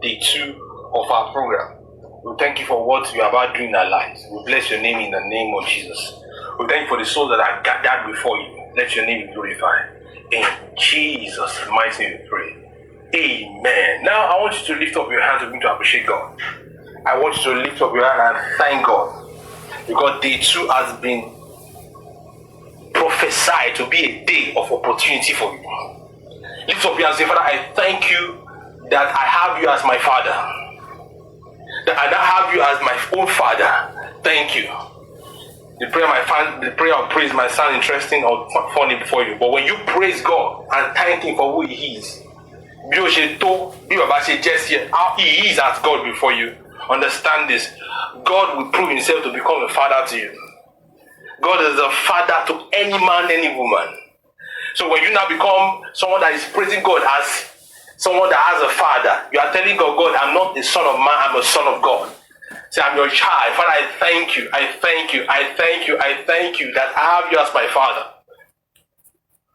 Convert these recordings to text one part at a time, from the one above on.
day 2 of our program. We thank you for what you are about doing in our lives. We bless your name in the name of Jesus. We thank you for the souls that are gathered before you. Let your name be glorified. In Jesus' mighty name we pray. Amen. Now I want you to lift up your hand to begin to appreciate God. I want you to lift up your hand and thank God, because day 2 has been prophesied to be a day of opportunity for you. Lift up your hand and say, Father, I thank you that I have you as my Father. That I now have you as my own Father. Thank you. The prayer of praise might sound interesting or funny before you, but when you praise God and thank Him for who He is, He is as God before you. Understand this. God will prove Himself to become a Father to you. God is a Father to any man, any woman. So when you now become someone that is praising God as someone that has a Father, you are telling God, God, I'm not the son of man, I'm a son of God. Say, I'm your child. Father, I thank you, I thank you, I thank you, I thank you that I have you as my Father.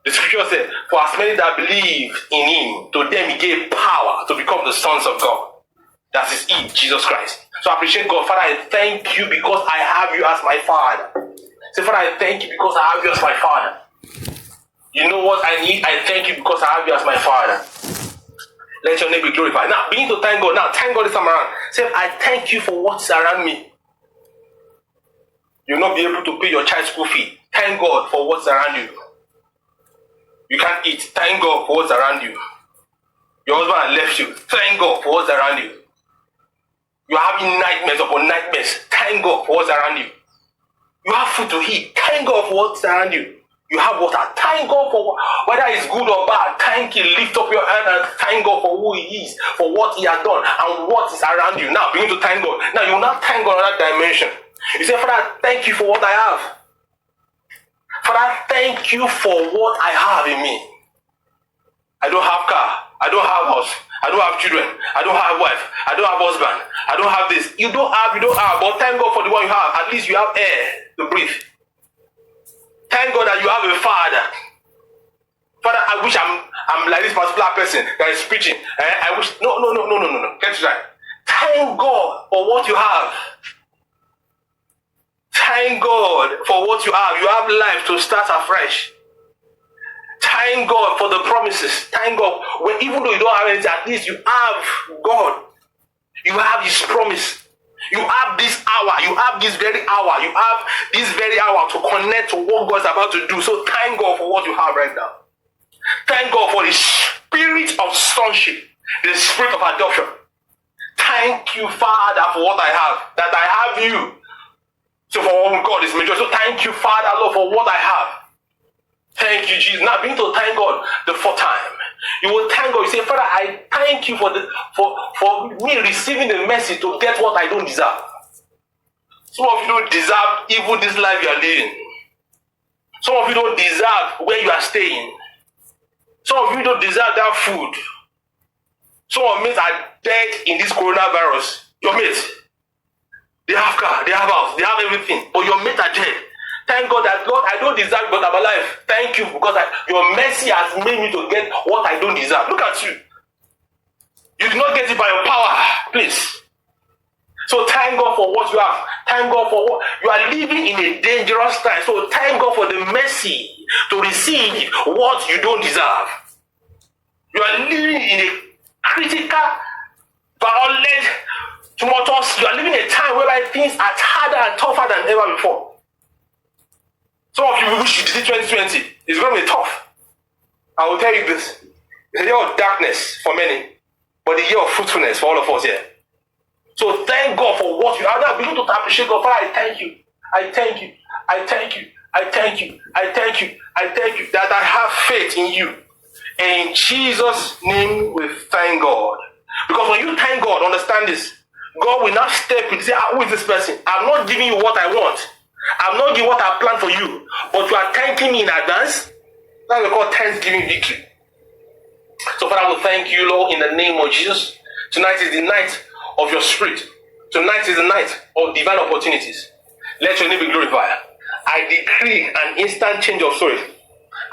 The scripture says, for as many that believe in Him, to them He gave power to become the sons of God. That is He, Jesus Christ. So I appreciate God. Father, I thank you because I have you as my Father. Say, Father, I thank you because I have you as my Father. You know what I need? I thank you because I have you as my Father. Let your name be glorified. Now, begin to thank God. Now, thank God this time around. Say, I thank you for what's around me. You'll not be able to pay your child's school fee. Thank God for what's around you. You can't eat. Thank God for what's around you. Your husband has left you. Thank God for what's around you. You're having nightmares upon nightmares. Thank God for what's around you. You have food to eat. Thank God for what's around you. You have water. Thank God for whether it's good or bad. Thank you. Lift up your hand and thank God for who He is, for what He has done, and what is around you. Now begin to thank God. Now you will not thank God in that dimension. You say, Father, thank you for what I have. Father, thank you for what I have in me. I don't have car. I don't have house. I don't have children. I don't have wife. I don't have husband. I don't have this. You don't have. But thank God for the one you have. At least you have air to breathe. Thank God that you have a Father. Father, I wish I'm like this particular person that is preaching. I wish. No. Get it right. Thank God for what you have. Thank God for what you have. You have life to start afresh. Thank God for the promises. Thank God. Even though you don't have anything, at least you have God. You have His promise. You have this hour. You have this very hour. You have this very hour to connect to what God's about to do. So thank God for what you have right now. Thank God for the spirit of sonship, the spirit of adoption. Thank you, Father, for what I have. That I have you. So for what God is major. So thank you, Father, Lord, for what I have. Thank you, Jesus. Now begin to thank God the fourth time. You will thank God. You say, Father, I thank you for me receiving the mercy to get what I don't deserve. Some of you don't deserve even this life you are living. Some of you don't deserve where you are staying. Some of you don't deserve that food. Some of mates are dead in this coronavirus. Your mates, they have car, they have house, they have everything, but your mates are dead. Thank God that, Lord, I don't deserve, but I'm alive. Thank you, because your mercy has made me to get what I don't deserve. Look at you. You did not get it by your power, please. So thank God for what you have. Thank God for what you are living in a dangerous time. So thank God for the mercy to receive what you don't deserve. You are living in a critical, violent, tumultuous. You are living in a time whereby things are harder and tougher than ever before. Some of you wish you did 2020. It's going to be tough. I will tell you this. It's a year of darkness for many, but a year of fruitfulness for all of us here. So thank God for what you have. Now begin to appreciate God. Father, I thank you. I thank you. I thank you. I thank you. I thank you. I thank you that I have faith in you. And in Jesus' name we thank God. Because when you thank God, understand this. God will not step in and say, who is this person? I'm not giving you what I want. I'm not giving what I planned for you, but you are thanking me in advance. That's what we call thanksgiving victory. So Father, I will thank you, Lord, in the name of Jesus. Tonight is the night of your spirit. Tonight is the night of divine opportunities. Let your name be glorified. I decree an instant change of story.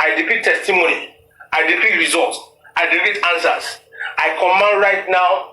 I decree testimony. I decree results. I decree answers. I command right now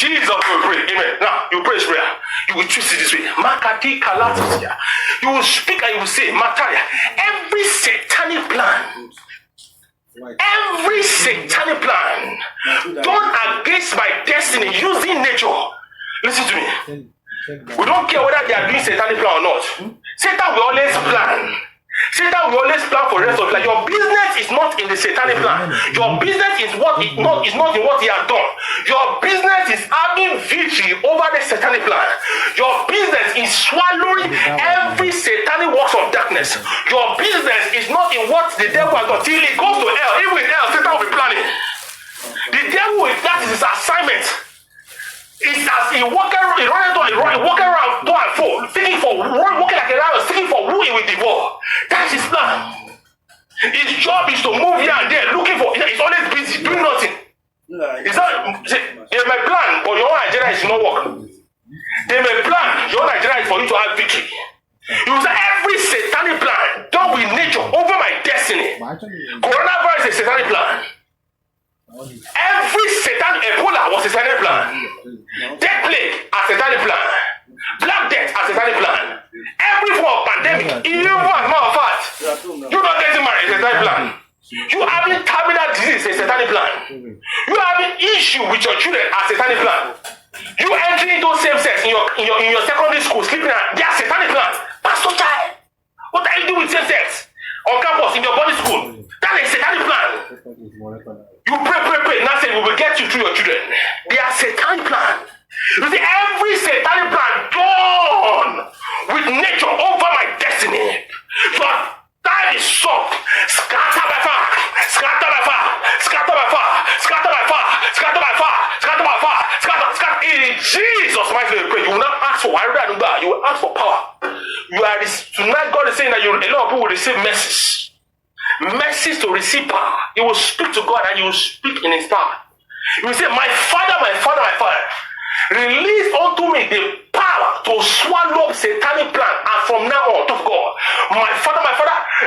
Jesus will pray. Amen. Now, you pray this prayer. You will choose it this way. Makati Kalatisia. You will speak and you will say, Mataria, every satanic plan, done against my destiny using nature. Listen to me. We don't care whether they are doing satanic plan or not. Satan will always plan. Satan will always plan for the rest of life. Your business is not in the satanic plan. Your business is not in what he has done. Your business is having victory over the satanic plan. Your business is swallowing every satanic works of darkness. Your business is not in what the devil has done. Till it goes to hell. Even in hell, Satan will be planning. The devil, that is his assignment. It's as he walking around to and fro, walking like a lion, seeking for who he will devour. That's his plan. His job is to move here and there, looking for. He's always busy doing nothing. It's not. They may plan, but your Nigeria is not work. They may plan, your Nigeria is for you to have victory. You say every satanic plan done with nature over my destiny. Coronavirus is a satanic plan. Every satanic Ebola was a satanic plan. Death plague a satanic plan. Black death a satanic plan. Every form of pandemic, even as a matter of fact, you not getting married is a satanic plan. You having terminal disease is a satanic plan. You having issue with your children as a satanic plan. You entering into same sex in your secondary school, sleeping at they are satanic plan. Pastor child, what are you doing with same sex on campus in your body school? That is satanic plan. You pray. Now say we will get you through your children. They are satanic plan. You see, every satanic plan done with nature over my destiny. Your time is soft. Scatter by fire. Scatter by fire. Scatter by fire. Scatter by fire. Scatter by fire. Scatter by fire. Scatter. In Jesus' mighty name, pray. You will not ask for you will ask for power. Tonight God is saying that a lot of people will receive messages. Message to receive power. You will speak to God and you will speak in his power. You will say, my father, release unto me the power to swallow up satanic plan. And from now on, to God, my father,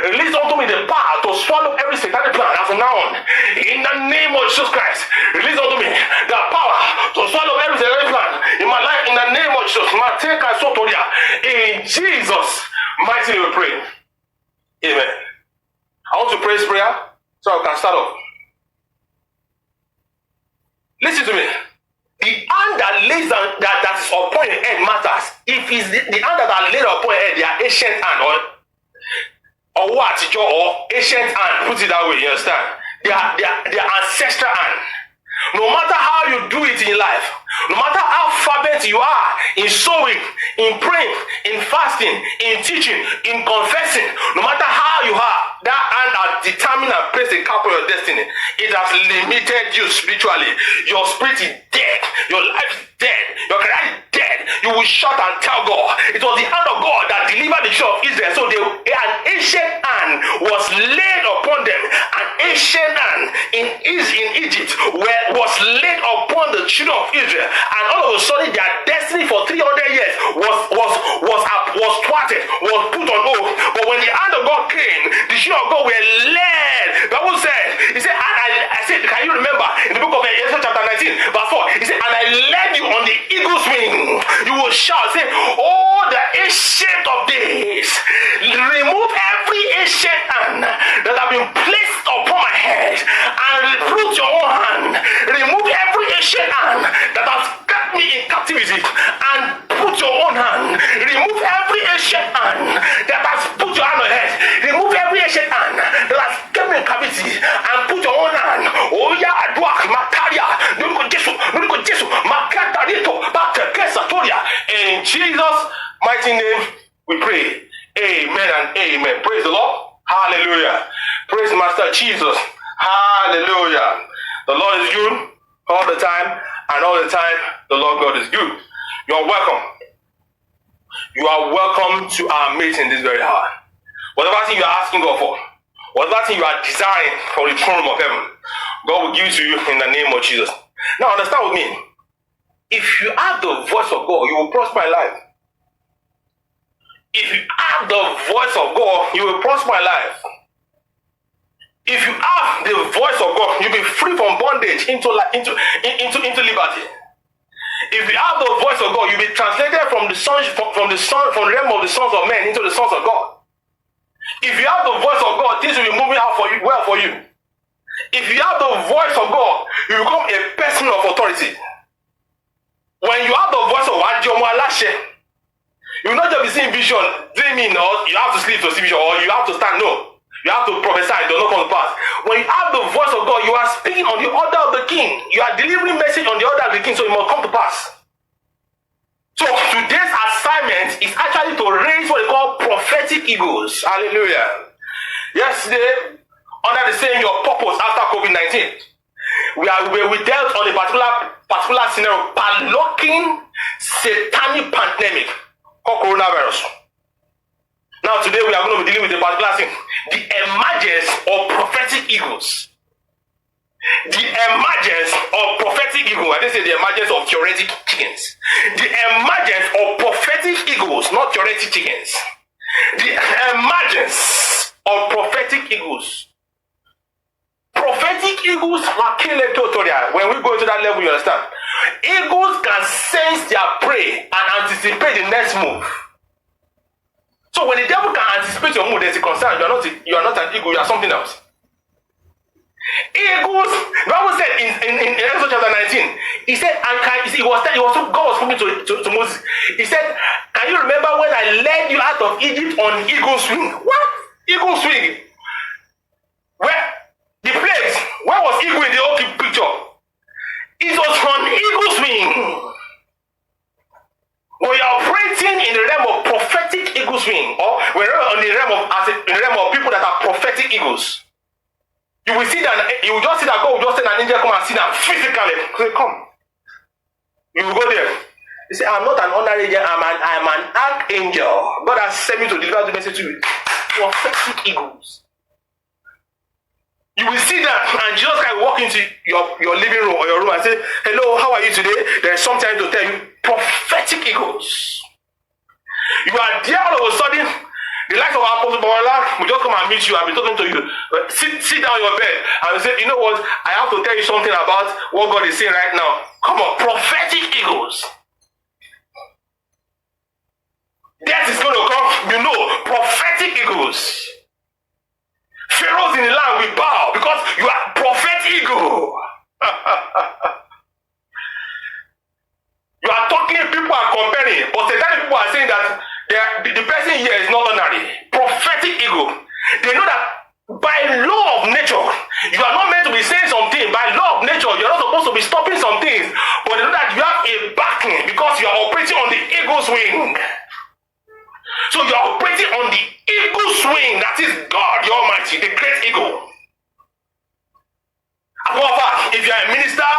release unto me the power to swallow every satanic plan. And from now on, in the name of Jesus Christ, release unto me the power to swallow every satanic plan in my life. In the name of Jesus, in Jesus' mighty name we pray. Amen. I want to pray this prayer so I can start off. Listen to me. The hand that lays down that is upon your head matters. If it's the hand that are laid upon your head, they are ancient hand or what? Or ancient hand, put it that way, you understand? They are ancestral hand. No matter how you do it in life, no matter how fervent you are in sowing, in praying, in fasting, in teaching, in confessing, no matter how you are, that hand has determined and placed a cap on your destiny. It has limited you spiritually. Your spirit is dead. Your life is dead. Your career is dead. You will shout and tell God. It was the hand of God that delivered the children of Israel. So an ancient hand was laid upon them. An ancient hand in Egypt was laid upon the children of Israel. And all of a sudden their destiny for 300 years was thwarted, was put on hold. But when the hand of God came, the children of God were led. The Bible said, he said, I said, can you remember in the book of Exodus chapter 19, verse 4, he said, and I led you on the eagle's wing. You will shout, say, oh, the ancient of days, remove every ancient hand that have been placed upon my head and put your own hand. Remove every ancient hand that has got me in captivity and put your own hand. Remove every ancient hand that has put your hand on your head. Remove every ancient hand that has got me in captivity and put your own hand. Oh yeah, Adwak, Mataria, Nuko Jesu, Makata Rito, Bakake Satoria. In Jesus' mighty name we pray. Amen and amen. Praise the Lord. Hallelujah. Praise Master Jesus. Hallelujah. The Lord is good all the time, and all the time the Lord God is good. You are welcome. You are welcome to our meeting this very hour. Whatever thing you are asking God for, whatever thing you are desiring from the throne room of heaven, God will give it to you in the name of Jesus. Now understand with me. If you have the voice of God, you will prosper in life. If you have the voice of God, you will prosper in life. If you have the voice of God, you'll be free from bondage into liberty. If you have the voice of God, you'll be translated from the realm of the sons of men into the sons of God. If you have the voice of God, things will be moving out for you, well for you. If you have the voice of God, you become a person of authority. When you have the voice of Ajomo Alashe, you will not just be seeing vision, dreaming, or you have to sleep to see vision, or you have to stand. No. You have to prophesy, it does not come to pass. When you have the voice of God, you are speaking on the order of the king. You are delivering message on the order of the king, so it must come to pass. So today's assignment is actually to raise what they call prophetic eagles. Hallelujah. Yesterday, under the saying your purpose after COVID-19, we dealt on a particular scenario, padlocking satanic pandemic called coronavirus. Now today we are going to be dealing with a particular thing, the emergence of prophetic eagles. The emergence of prophetic eagles. I didn't say the emergence of theoretic chickens. The emergence of prophetic eagles, not theoretic chickens. The emergence of prophetic eagles. Prophetic eagles are killing tutorial. When we go to that level, you understand. Eagles can sense their prey and anticipate the next move. So when the devil can anticipate your move, there's a concern. You are not an eagle, you are something else. Eagles, the Bible said in Exodus chapter 19, he said, God was speaking to Moses. He said, can you remember when I led you out of Egypt on eagle's wing? What? Eagle's wing? Where? The plagues, where was eagle in the whole picture? It was on eagle's wing. When you are operating in the realm of prophetic eagle's wing, or when you're in the realm of people that are prophetic eagles, you will see that you will just see that God will just send an angel come and see that physically. Say, come. You will go there. You say, I'm not an ordinary angel, I'm an archangel. God has sent me to deliver the message to you. Prophetic eagles. You will see that, and Jesus can walk into your living room or your room and say, hello, how are you today? There is something to tell you. Prophetic eagles. You are there all of a sudden. The likes of Apostle Bawala will just come and meet you and be talking to you. Sit down on your bed and say, you know what? I have to tell you something about what God is saying right now. Come on, prophetic eagles. Death is going to come, you know, prophetic eagles. Pharaohs in the land will bow because you are prophetic eagle. You are talking, people are comparing, but Satanic people are saying that the person here is not ordinary. Prophetic eagle. They know that by law of nature, you are not meant to be saying something. By law of nature, you are not supposed to be stopping some things. But they know that you have a backing because you are operating on the eagle's wing. So you are operating on the eagle's wing. That is God, the Almighty, the great eagle. However, if you are a minister,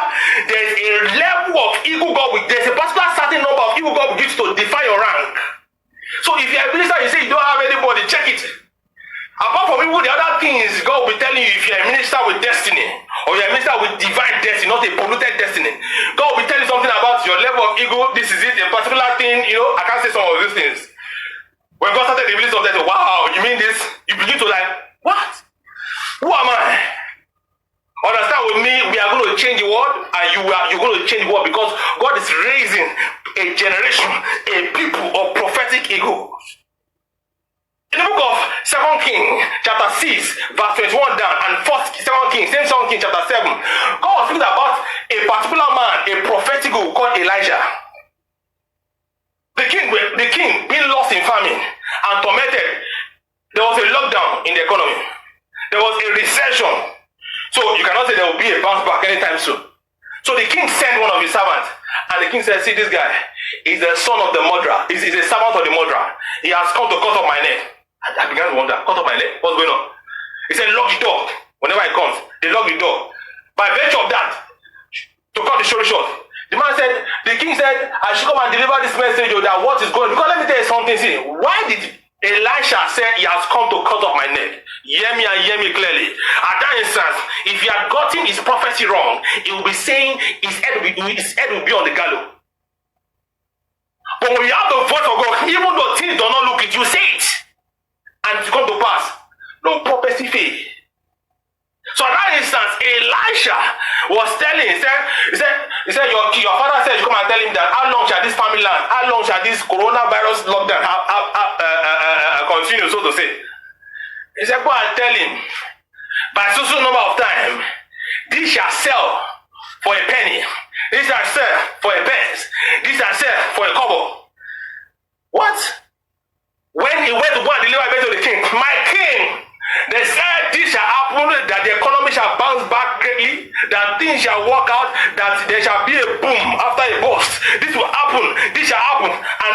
there is a level of eagle God. There's a particular certain number of eagle God will give to define your rank. So if you are a minister, you say you don't have anybody, check it. Apart from people, the other thing is God will be telling you if you're a minister with destiny, or you're a minister with divine destiny, not a polluted destiny. God will tell you something about your level of ego. This is it, a particular thing, I can't say some of these things. When God started revealing something, wow, you mean this? You begin to like, what? Who am I? Understand with me, we are going to change the world, and you're going to change the world because God is raising a generation, a people of prophetic eagles. In the book of 2 Kings, chapter 6, verse 21 down, and 2 Kings, same 2 Kings, chapter 7, God was speaking about a particular man, a prophetic eagle called Elijah. The king being lost in famine and tormented. There was a lockdown in the economy. There was a recession. So you cannot say there will be a bounce back anytime soon. So the king sent one of his servants, and the king said, see, this guy is the son of the murderer. He's a servant of the murderer. He has come to cut off my neck. I began to wonder, cut off my neck? What's going on? He said, lock the door. Whenever he comes, they lock the door. By virtue of that, to cut the story short, the king said, I should come and deliver this message that what is going on. Because let me tell you something, see, why did Elisha say he has come to cut off my neck? Hear me and hear me clearly. At that instance, if he had gotten his prophecy wrong, he will be saying his head will be on the gallows. But when you have the voice of God, even though things do not look it, you say it. And it come to pass. No prophecy faith. So in that instance, Elisha was telling, he said, your father said, you come and tell him that how long shall this family land, how long shall this coronavirus lockdown continue, so to say. He said, go and tell him, by so number of time, this shall sell for a penny, this shall sell for a pence, this shall sell for a kobo. What? When he went to go and deliver it to the king, my king, they said this shall happen, that the economy shall bounce back greatly, that things shall work out, that there shall be a boom after a bust. This will happen, this shall happen, and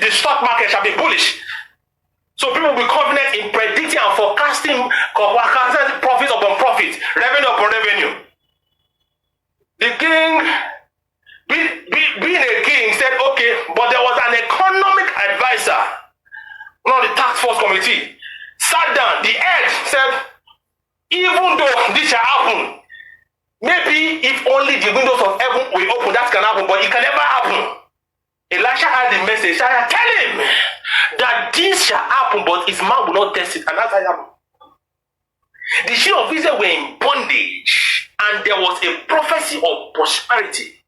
the stock market shall be bullish. So people will be confident in predicting and forecasting profit upon profit, revenue upon revenue. The king, being a king, said, okay, but there was an economic advisor, not the task force committee, sat down. The head said, even though this shall happen, maybe if only the windows of heaven will open, that can happen, but it can never happen. Elisha had the message. Tell him that this shall happen, but his mouth will not test it, and that's how it happened. The children of Israel were in bondage, and there was a prophecy of prosperity.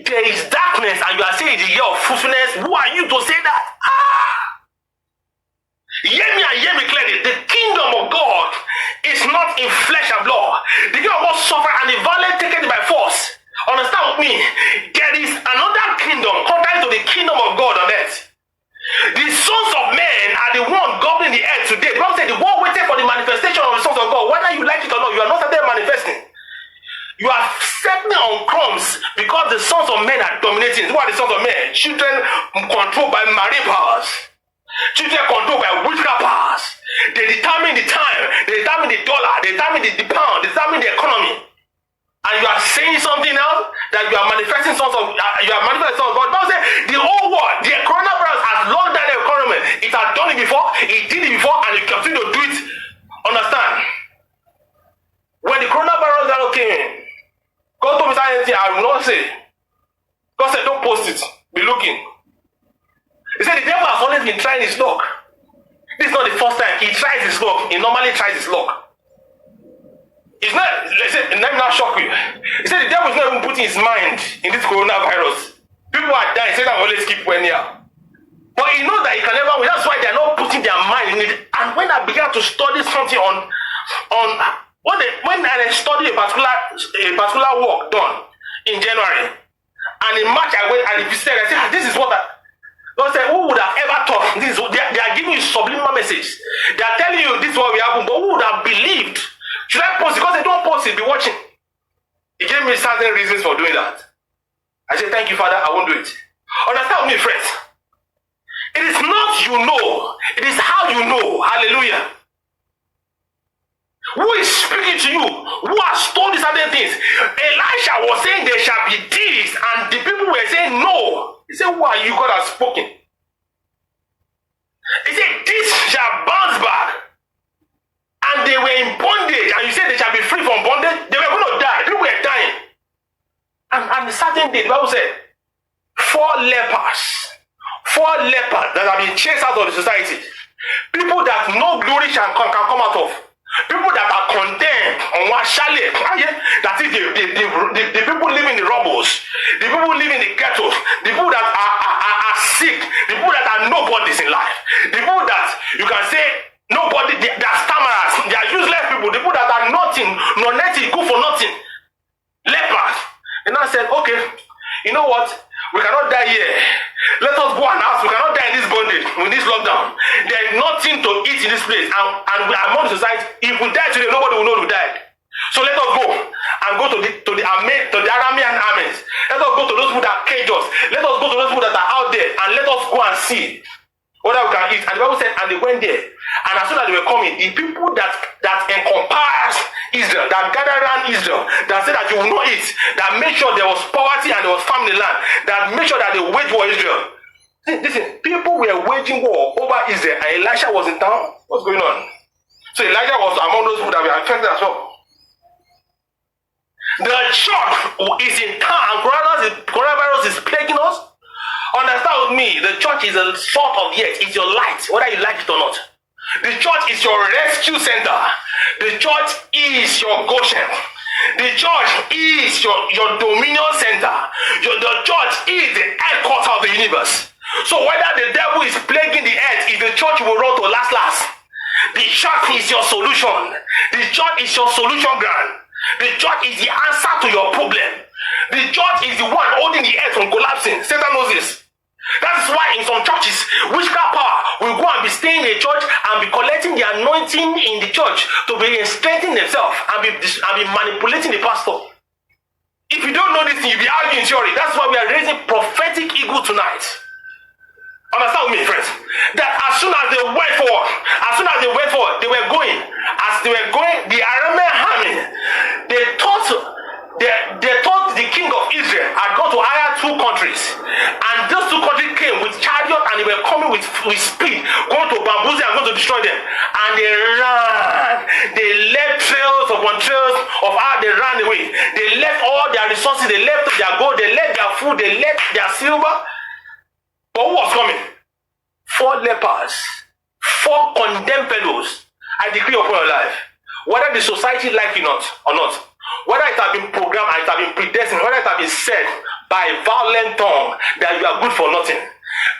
There is darkness, and you are saying the year of fruitfulness. Who are you to say that? Hear me and hear me clearly. The kingdom of God is not in flesh and blood. The kingdom of God suffer, and the violent take it by force. Understand with me? There is another kingdom contrary to the kingdom of God on earth. The sons of men are the one governing the earth today. The Bible said the one waiting for the manifestation of the sons of God. Whether you like it or not, you are not started manifesting. You are settling on crumbs because the sons of men are dominating. Who are the sons of men? Children controlled by marine powers. Children controlled by witchcraft powers. They determine the time, they determine the dollar, they determine the pound, they determine the economy. And you are saying something else that you are manifesting sons of God. Bible says the whole world, the coronavirus has locked down the economy. It has done it before, it did it before, and it continue to do it. Understand? When the coronavirus came in, God told me anything I will not say. God said, don't post it. Be looking. He said the devil has always been trying his luck. This is not the first time he tries his luck. He normally tries his luck. It's not, let me not shock you. He said the devil is not even putting his mind in this coronavirus. People are dying. Satan always keep one here. But he knows that he can never win. That's why they are not putting their mind in it. And when I began to study something when I studied a particular work done in January, and in March I went and visited, I said, this is what God said, who would have ever thought this? They are giving you subliminal message. They are telling you this is what will happen, but who would have believed? Should I post it? Because they don't post it, be watching. He gave me certain reasons for doing that. I said, thank you, Father, I won't do it. Understand me, friends. It is not you know, it is how you know. Hallelujah. Who is speaking to you? Who has told you certain things? Elisha was saying there shall be this, and the people were saying no. He said, who are you? God has spoken. He said, this shall bounce back. And they were in bondage, and you said they shall be free from bondage. They were going to die. People were dying. And a certain day, the Bible said, 4 lepers that have been chased out of the society. People that no glory can come out of. People that are condemned on one chalet. That is the people living in the rubbles, the people living in the ghettos, the people that are sick, the people that are nobodies in life, the people that you can say nobody, they are stammerers, they are useless people, the people that are nothing, non-native, good for nothing, lepers. And I said, okay, you know what? We cannot die here. Let us go and ask. We cannot die in this bondage, in this lockdown. There is nothing to eat in this place. And we are among the society. If we die today, nobody will know we died. So let us go and go to the Aramean armies. Let us go to those people that cage us. Let us go to those people that are out there, and let us go and see whether we can eat. And the Bible said, and they went there. And as soon as they were coming, the people that encompass Israel, that gathered around Israel, that said that you will not eat, that made sure there was poverty and there was famine in the land, that made sure that they waged war Israel. Listen, people were waging war over Israel, and Elisha was in town. What's going on? So Elijah was among those people that were affected as well. The church is in town, and coronavirus is plaguing us. Understand with me, the church is the salt of the earth, it's your light, whether you like it or not. The church is your rescue center. The church is your Goshen. The church is your dominion center. The church is the headquarters of the universe. So whether the devil is plaguing the earth, if the church will run to last. The church is your solution. The church is your solution ground. The church is the answer to your problem. The church is the one holding the earth from collapsing. Satan knows this. That is why in some churches, witchcraft power will go and be staying in the church and be collecting the anointing in the church to be strengthening themselves and be manipulating the pastor. If you don't know this thing, you'll be arguing theory. That's why we are raising prophetic eagle tonight. Understand with me, friends? That as soon as they went forward, they were going. As they were going, the Aramean army, they thought the king of Israel had gone to hire 2 countries, and those 2 countries came with chariot and they were coming with speed, going to bamboozle and going to destroy them. And they ran. They left trails upon trails of how they ran away. They left all their resources. They left their gold. They left their food. They left their silver. But who was coming? 4 lepers, 4 condemned fellows. I decree upon your life, whether the society like you or not, whether it has been programmed and it has been predestined, whether it has been said by a violent tongue that you are good for nothing,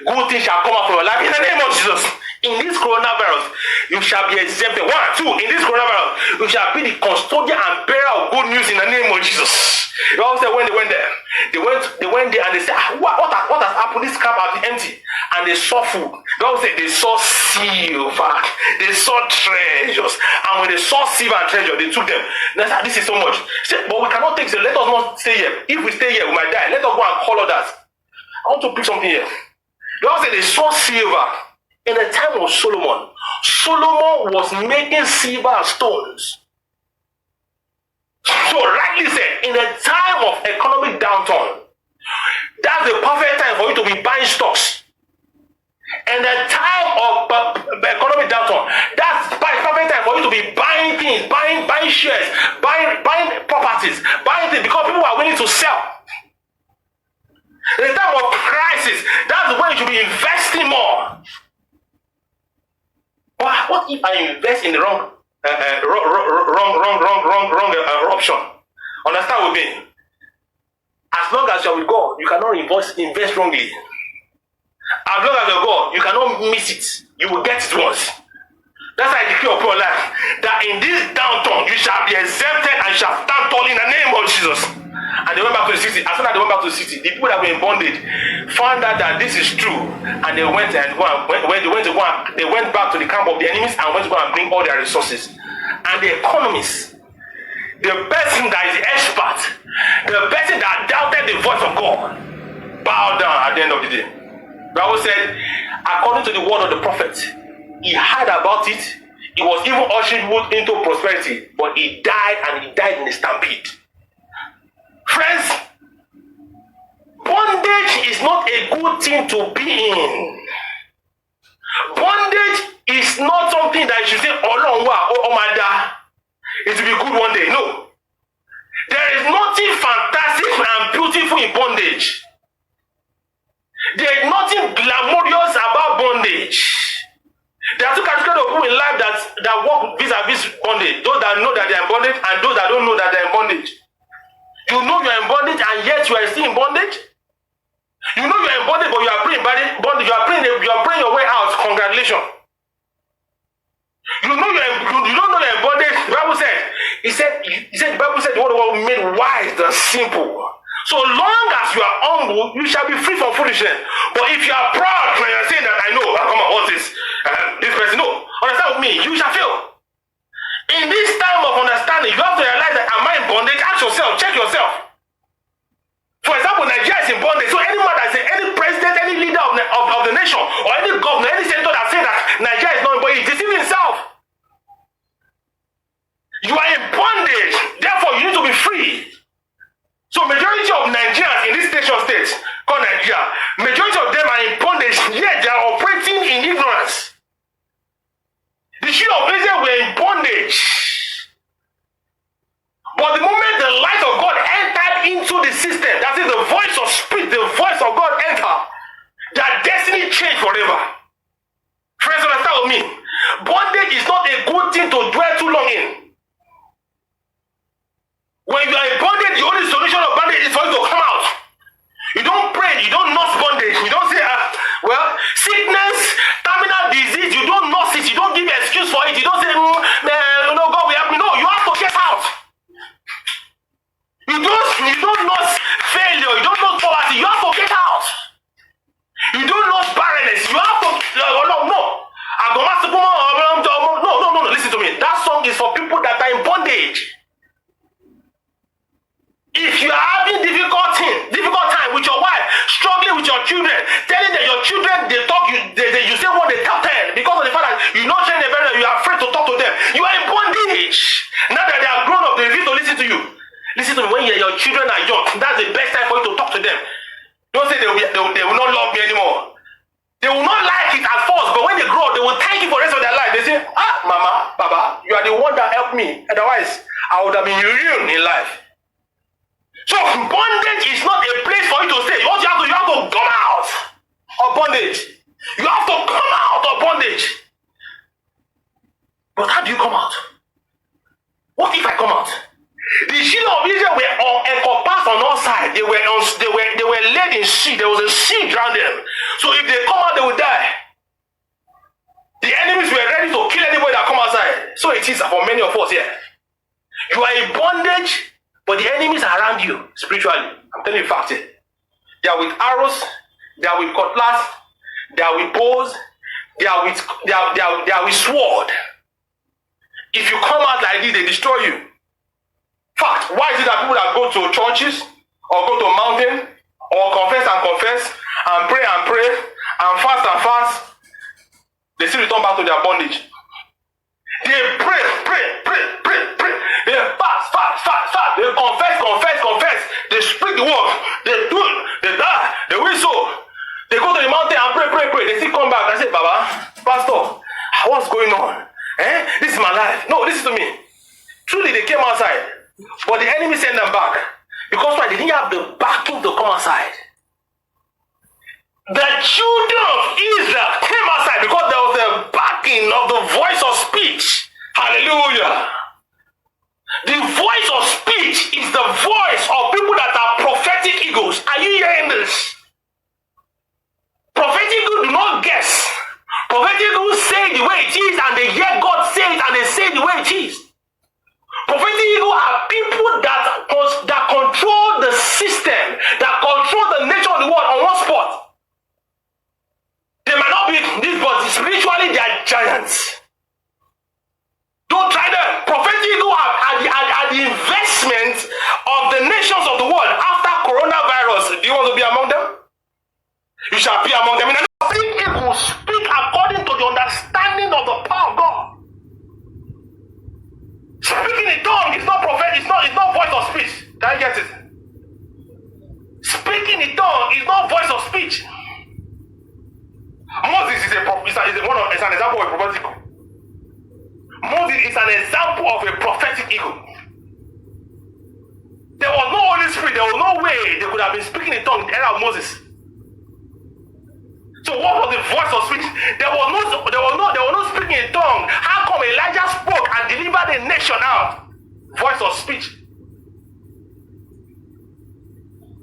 good things shall come out from your life in the name of Jesus. In this coronavirus, you shall be exempted. 1, 2, in this coronavirus, you shall be the custodian and bearer of good news in the name of Jesus. You all said when they went there, they went there and they said, what has happened? This camp has been empty. And they saw food. They all said they saw silver, they saw treasures. And when they saw silver and treasure, they took them. They said, this is so much. They said, but we cannot take it. Let us not stay here. If we stay here, we might die. Let us go and call others. I want to pick something here. They all said they saw silver. In the time of Solomon, Solomon was making silver and stones. So rightly said, in the time of economic downturn, that's the perfect time for you to be buying stocks. In the time of economic downturn, that's the perfect time for you to be buying things, buying shares, buying properties, buying things, because people are willing to sell. In the time of crisis, that's when you should be investing more. But what if I invest in the wrong option? Understand with me? As long as you're with God, you cannot invest wrongly. As long as you're God, you cannot miss it. You will get it once. That's why I declare upon your life that in this downturn you shall be exempted and shall stand tall in the name of Jesus. And they went back to the city. As soon as they went back to the city, the people that were in bondage found out that this is true, and they went they went back to the camp of the enemies and went to go and bring all their resources. And the economists, the person that is the expert, the person that doubted the voice of God, bowed down at the end of the day. The Bible said, according to the word of the prophet, he heard about it. He was even ushered into prosperity, but he died in a stampede. Friends, bondage is not a good thing to be in. Bondage is not something that you should say, oh my God, it will be good one day. No. There is nothing fantastic and beautiful in bondage. There is nothing glamorous about bondage. There are 2 categories of people in life that walk vis-a-vis bondage. Those that know that they are in bondage and those that don't know that they are in bondage. You know you are in bondage and yet you are still in bondage. You know you are in bondage but you are praying bondage. You are praying your way out. Congratulations. You don't know you are in bondage. The Bible said, the Bible said the word of God made wise the simple. So long as you are humble, you shall be free from foolishness. But if you are proud when you are saying that I know, come on, what's this? This person, no. Understand with me, you shall fail. In this time of understanding, you have to realize that am I in bondage? Ask yourself, check yourself. For example, Nigeria is in bondage. So any president, any leader of the nation, or any governor, any senator that says that Nigeria is not in bondage, he's deceiving himself. You are in bondage, therefore you need to be free. So majority of Nigerians in this nation state called Nigeria, majority of them are in bondage, yet they are operating in ignorance. The children of Israel were in bondage. But the moment the light of God entered into the system, that is the voice of spirit, the voice of God entered, their destiny changed forever. Friends, understand with me. not a good thing to dwell too long in. When you are in bondage, the only solution of bondage is for you to come out. You don't pray, you don't nurse bondage. You don't say, sickness, terminal disease, you don't nurse it. You don't give excuse for it. You don't say, God will help me. No, you have to get out. You don't nurse failure. You don't nurse poverty. You have to get out. You don't nurse barrenness. You have to, no. No. Listen to me. That song is for people that are in bondage. If you are having difficult time with your wife, struggling with your children, telling that your children they talk you say what they tell 10 because of the fact that you not train them very well, you are afraid to talk to them. You are in bondage. Now that they are grown up, they refuse to listen to you. Listen to me when your children are young. That's the best time for you to talk to them. Don't say they will not love me anymore. They will not like it at first, but when they grow up, they will thank you for the rest of their life. They say, Mama, Baba, you are the one that helped me. Otherwise, I would have been ruined in life. So bondage is not a place for you to stay. What you have to come out of bondage. You have to come out of bondage. But how do you come out? What if I come out? The children of Israel were encompassed on all sides. They were laid in sea. There was a sea around them. So if they come out, they will die. The enemies were ready to kill anybody that come outside. So it is for many of us here. You are in bondage. But the enemies are around you spiritually. I'm telling you facts. They are with arrows, they are with cutlass, they are with bows, they are with sword. If you come out like this, they destroy you. Fact, why is it that people that go to churches or go to mountain or confess and pray and fast, they still return back to their bondage? They pray. They fast. They confess. They speak the word. They do it. They die. They whistle. They go to the mountain and pray. They still come back and say, Baba, Pastor, what's going on? This is my life. No, listen to me. Truly, they came outside, but the enemy sent them back. Because why? They didn't have the backing to come outside. The children of Israel came outside because there was the backing of the voice of speech. Hallelujah. The voice of speech is the voice of people that are prophetic eagles. Are you hearing this? Prophetic eagles do not guess. Prophetic eagles say the way it is and they hear God say it and they say the way it is. Prophetic eagles are people that control the system, that control the nature of the world on one spot. They might not be this, but spiritually they are giants. Don't try them. Prophetic eagles are the investment of the nations of the world after coronavirus. Do you want to be among them? You shall be among them. And prophetic eagles speak according to the understanding of the power of God. Speaking in tongues is not prophetic. It's not voice of speech. Can you get it? Speaking in tongues is not voice of speech. Moses is an example of a prophetic eagle. Moses is an example of a prophetic eagle. There was no Holy Spirit. There was no way they could have been speaking in tongues in the era of Moses. So what was the voice of speech? There was no speaking in tongues. How come Elijah spoke and delivered a nation out? Voice of speech.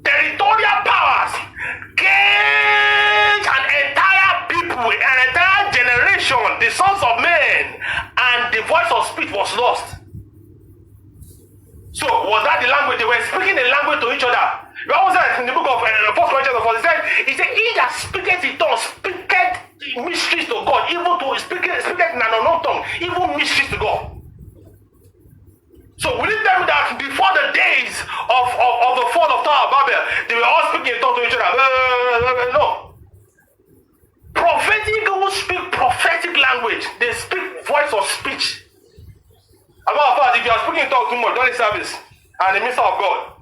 Territorial powers caged an entire people, an entire generation, the sons of men, and the voice of speech was lost. So was that the language? They were speaking the language to each other. You always said in the book of 1 Corinthians 4, he said, he that speaketh in tongues speaketh mysteries to God, even to speaketh in an unknown tongue, even mysteries to God. So will you tell me that before the days of the fall of Tower of Babel, they were all speaking in tongues to each other? No. Prophetic people speak prophetic language. They speak voice of speech. As a matter of fact, if you are speaking in tongues too much during the service and the minister of God,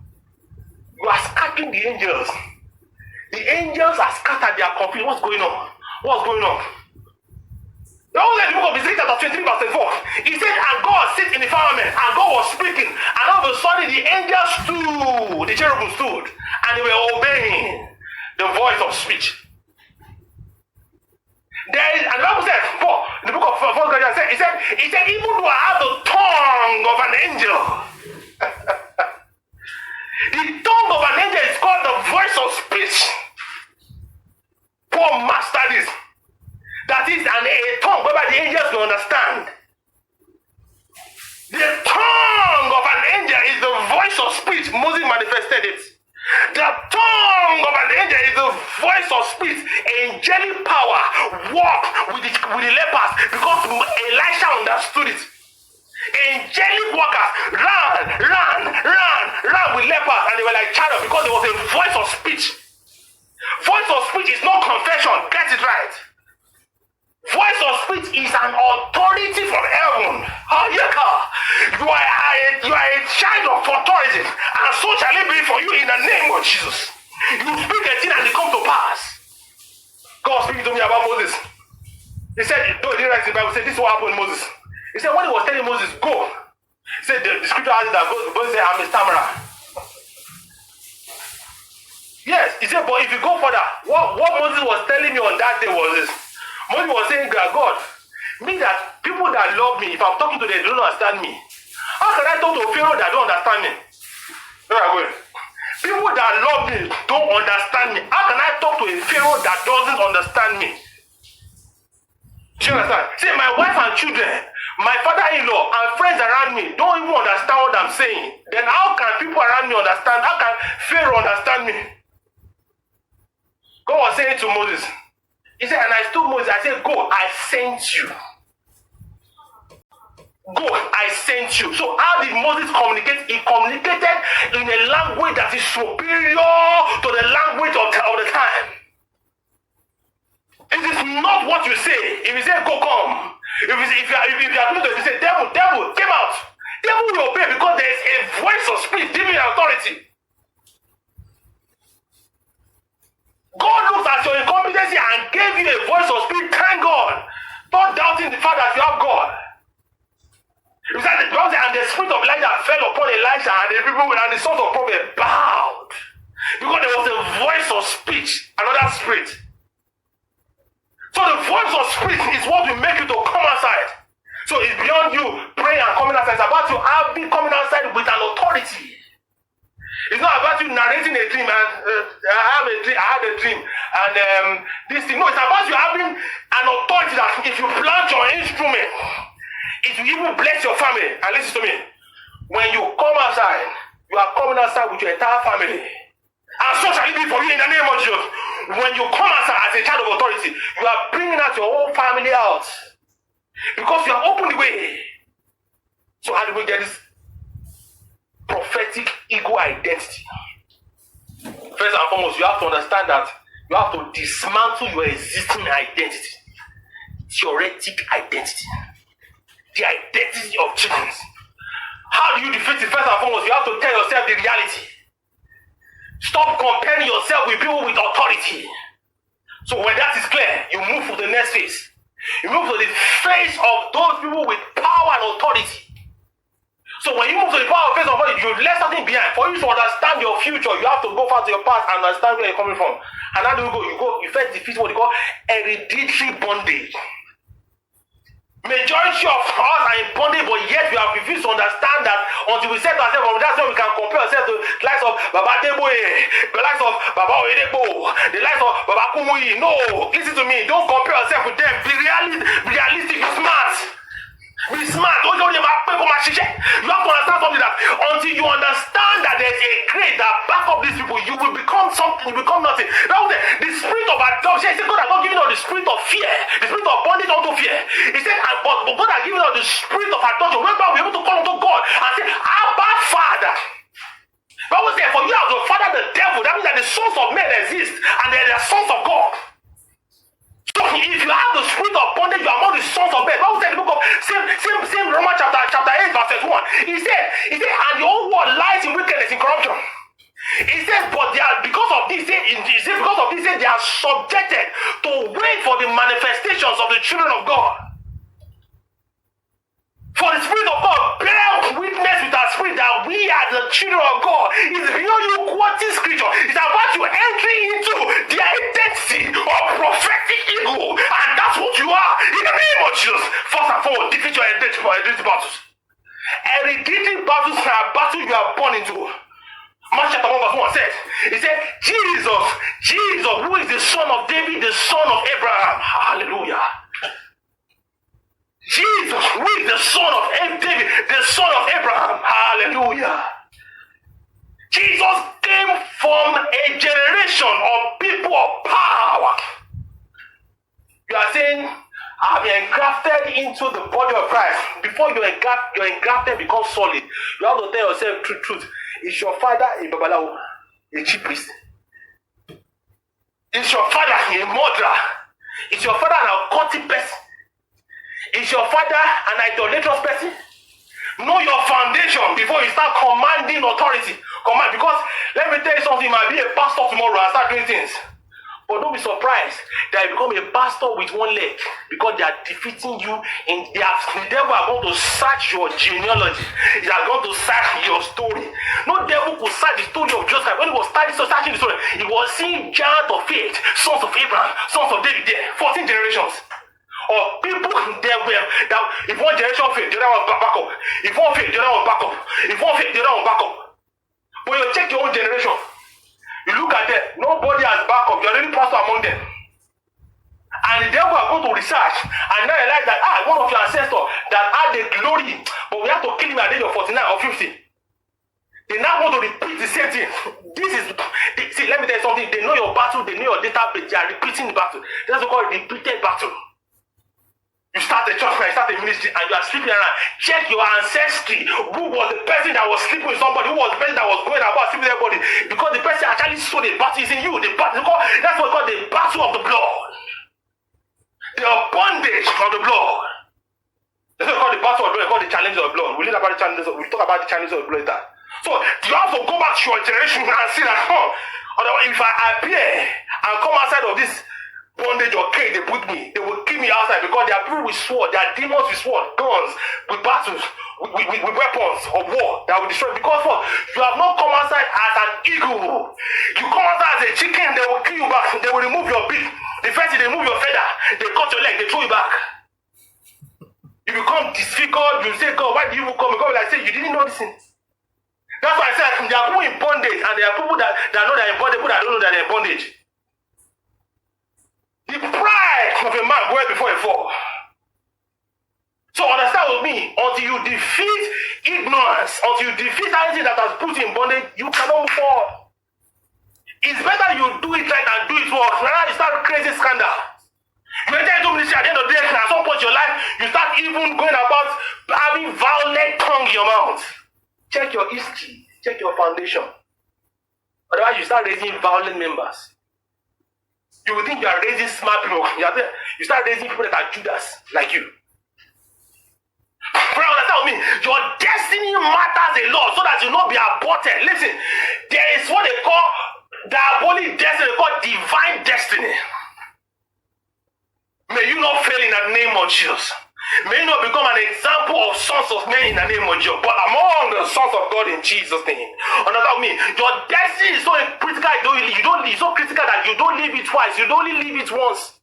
you are scattering the angels. The angels are scattered. They are confused. What's going on? What's going on? The book of Ezekiel chapter 23 verse 24. He said, and God sat in the firmament, and God was speaking, and all of a sudden the angels stood, the cherubim stood, and they were obeying the voice of speech. And the Bible says, in the book of 1 Corinthians, it said, even though I have the tongue of an angel, the tongue of an angel is called the voice of speech. Paul mastered this. That is a tongue whereby the angels will understand. The tongue of an angel is the voice of speech. Moses manifested it. The tongue of an angel is the voice of speech. Angelic power walked with the lepers because Elisha understood it. Angelic workers ran with lepers, and they were like child because there was a voice of speech. Voice of speech is not confession. Get it right. Voice of speech is an authority from heaven. You are a child of authority, and so shall it be for you in the name of Jesus. You speak a thing and it comes to pass. God speaking to me about Moses. He said, though he didn't write in the Bible, he said, this is what happened to Moses. He said, when he was telling Moses, go, he said, the scripture has it that Moses said, I'm a stammerer. Yes, he said, but if you go further, what Moses was telling me on that day was this. Moses was saying, God, me that people that love me, if I'm talking to them, they don't understand me. How can I talk to a Pharaoh that don't understand me? Where are we going? People that love me don't understand me. How can I talk to a Pharaoh that doesn't understand me? Do you understand? See, my wife and children, my father-in-law and friends around me don't even understand what I'm saying. Then how can people around me understand? How can Pharaoh understand me? God was saying to Moses, he said, and I told Moses, I said, go, I sent you. Go, I sent you. So how did Moses communicate? He communicated in a language that is superior to the language of the time. It is not what you say. If you say, go, come. If you are going to say, devil, came out. Devil will obey because there is a voice of speech giving authority. God looks at your incompetency and gave you a voice of speech. Thank God. Not doubting the fact that you have God. It said, and the spirit of Elijah fell upon Elisha, and the people and the sons of prophet bowed. Because there was a voice of speech, another spirit. So the voice of speech is what will make you to come outside. So it's beyond you praying and coming outside. It's about you coming outside with an authority. It's not about you narrating a dream and I had a dream and this thing. No, it's about you having an authority that if you plant your instrument, it will even bless your family. And listen to me. When you come outside, you are coming outside with your entire family. And so shall it be for you in the name of Jesus. When you come outside as a child of authority, you are bringing out your whole family out. Because you have opened the way. So how do we get this prophetic ego identity? First and foremost, you have to understand that you have to dismantle your existing identity. Theoretic identity. The identity of Jesus. How do you defeat it? First and foremost, you have to tell yourself the reality. Stop comparing yourself with people with authority. So when that is clear, you move to the next phase. You move to the phase of those people with power and authority. So when you move to the power phase of authority, you've left something behind. For you to understand your future, you have to go far to your past and understand where you're coming from. And how do you go? You first defeat what they call hereditary bondage. Majority of us are in bondage, but yet we have refused to understand that until we say to ourselves, that's when we can compare ourselves to the likes of Baba Deboe, the likes of Baba Oedebo, the likes of Baba Kumuyi. No, listen to me. Don't compare yourself with them. Be realistic, be smart. Be smart. You have to understand something that until you understand that there's a grade that back up these people, you will become something, you become nothing. Now, the spirit of adoption, he said, God has not given us the spirit of fear, the spirit of bondage unto fear. He said, but God has given us the spirit of adoption, whereby we're able to come unto God and say, Abba, Father. The Bible says, for you have the father, the devil. That means that the sons of men exist and they are the sons of God. So if you have the spirit of bondage, you are among the sons of men. Bible said in the book of same Romans chapter 8 verse 1. He said, and the whole world lies in wickedness, in corruption. He says, but they are because of this, they are subjected to wait for the manifestations of the children of God. For the Spirit of God bear witness with our spirit that that we are the children of God. It's beyond you quoting scripture. It's about you entering into the identity of prophetic eagle. And that's what you are. In the name of Jesus, first and foremost, defeat your identity battles. Hereditary battles are battles you are born into. Mark chapter 1 verse 1 says, he said, Jesus, who is the son of David, the son of Abraham. Hallelujah. Jesus, who is the son of David, the son of Abraham. Hallelujah. Jesus came from a generation of people of power. You are saying, I'm engrafted into the body of Christ. Before your engrafted becomes solid, you have to tell yourself truth. Is your father a babalawo, a chief priest? Is your father a murderer? Is your father an occultic person? Is your father an idolatrous person? Know your foundation before you start commanding authority. Because let me tell you something, you might be a pastor tomorrow and start doing things. But don't be surprised that you become a pastor with one leg because they are defeating you the devil are going to search your genealogy. They are going to search your story. No devil could search the story of Joseph. When he was searching the story, he was seeing giants of faith, sons of Abraham, sons of David there, 14 generations. Or people there were that if one generation failed, the other one back up. If one failed, the other one back up. If one failed, the other one back up. When you check your own generation, you look at them, nobody has back up. You're the only pastor among them. And the devil are going to research and now realize that one of your ancestors that had the glory, but we have to kill him at the age of 49 or 50. They now want to repeat the same thing. See, let me tell you something. They know your battle, they know your database, they are repeating the battle. That's what we call repeated battle. You start a church, you start a ministry, and you are sleeping around. Check your ancestry. Who was the person that was sleeping with somebody? Who was the person that was going about sleeping with everybody? Because the person actually saw the battle is in you. That's what we call the battle of the blood. The bondage of the blood. That's what we call the battle of the blood. We call the challenge of the blood. We'll talk about the challenge of the blood later. So you have to go back to your generation and see that, otherwise if I appear and come outside of this bondage or cage they put me, they will kill me outside because they are people with sword, they are demons with sword, guns, with battles, with weapons of war that will destroy. Because you have not come outside as an eagle. You come outside as a chicken, they will kill you back, they will remove your beak. The first thing, they remove your feather, they cut your leg, they throw you back. You become disfigured, you say, God, why did you come? God will like say, you didn't know this thing. That's why I said there are people in bondage and there are people that know they're in bondage, people that don't know that they're in bondage. The pride of a man goes before a fall. So understand with me, until you defeat ignorance, until you defeat anything that has put you in bondage, you cannot move forward. It's better you do it right and do it well. Now you start crazy scandal. You enter into ministry at the end of the day, and at some point in your life, you start even going about having violent tongue in your mouth. Check your history, check your foundation. Otherwise, you start raising violent members. You will think you are raising smart people. You start raising people that are Judas, like you. Pray understand with me. Your destiny matters a lot so that you will not be aborted. Listen, there is what they call diabolic destiny, they call divine destiny. May you not fail in the name of Jesus. May you not become an example of sons of men in the name of Jesus, but among the sons of God in Jesus' name. Understand me? Your destiny is so critical, it's so critical that you don't leave it twice, you don't only leave it once.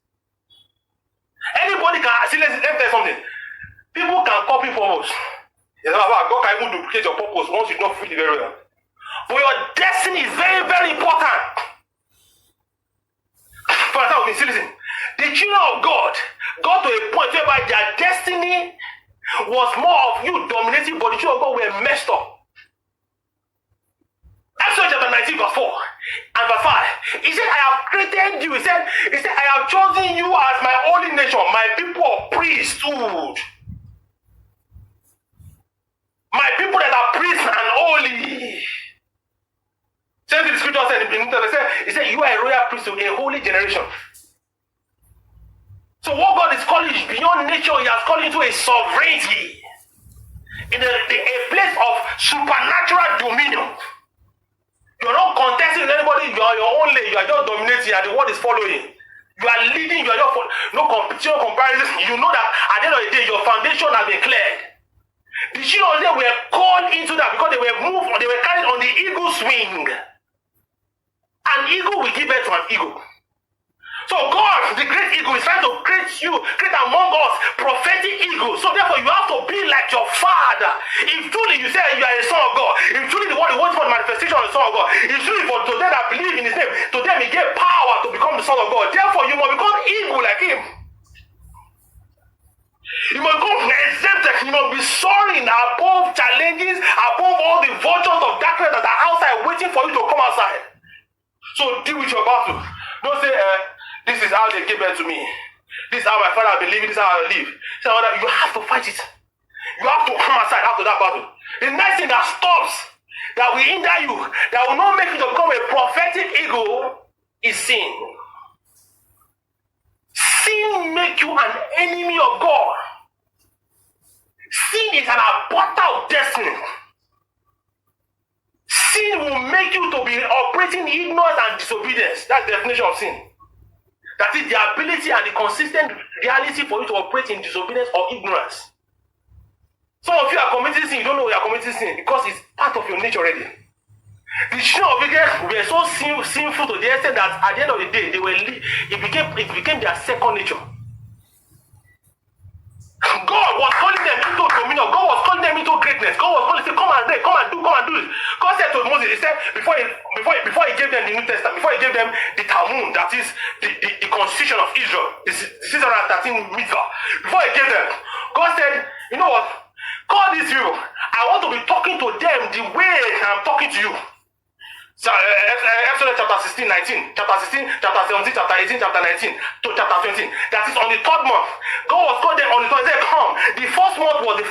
Anybody can see, let me tell you something. People can copy purpose. God can even duplicate your purpose once you don't feel it very well. But your destiny is very, very important. For example, listen. The children of God got to a point whereby their destiny was more of you dominating, but the children of God were messed up. Exodus chapter 19 verse 4 and verse 5. He said, I have created you. He said, I have chosen you as my holy nation, my people of priesthood. My people that are priests and holy. Same thing the scripture said, he said, you are a royal priesthood, a holy generation. So what God is calling you beyond nature, he has called you to a sovereignty. In a place of supernatural dominion. You're not contesting with anybody, you are your own lane, you are just dominating and the world is following. You are leading, you are just no competition, comparison. You know that at the end of the day, your foundation has been cleared. The The children of Israel were called into that because they were moved, they were carried on the eagle's wing. An eagle will give birth to an eagle. So God, the great eagle, is trying to create among us prophetic eagles. So therefore, you have to be like your father. If truly you say you are a son of God, if truly the word for the manifestation of the son of God, if truly for to them that believe in his name, to them he gave power to become the son of God. Therefore, you must become eagle like him. You must become exempted. You must be soaring above challenges, above all the vultures of darkness that are outside waiting for you to come outside. So deal with your battle. Don't say, this is how they gave birth to me. This is how my father believed. This is how I live. So you have to fight it. You have to come outside after that battle. The next thing that stops, that will hinder you, that will not make you to become a prophetic eagle, is sin. Sin make you an enemy of God. Sin is an aborter of destiny. Sin will make you to be operating in ignorance and disobedience. That's the definition of sin. That is the ability and the consistent reality for you to operate in disobedience or ignorance. Some of you are committing sin, you don't know you are committing sin because it's part of your nature already. The children of Israel were so sinful to the extent that at the end of the day, it became their second nature. God was calling them into dominion. God was calling them into greatness. God was calling them, come and reign, come and do this. God said to Moses, he said, before he gave them the New Testament, before he gave them the Talmud, that is the constitution of Israel, the 613 mitzvah, before he gave them, God said, you know what? Call these people. I want to be talking to them the way I'm talking to you. So, Exodus chapter 16, 19, chapter 16, chapter 17, chapter 18, chapter 19, to chapter 20. That is on the third month. God was called them on the third. He said, come. The first month was the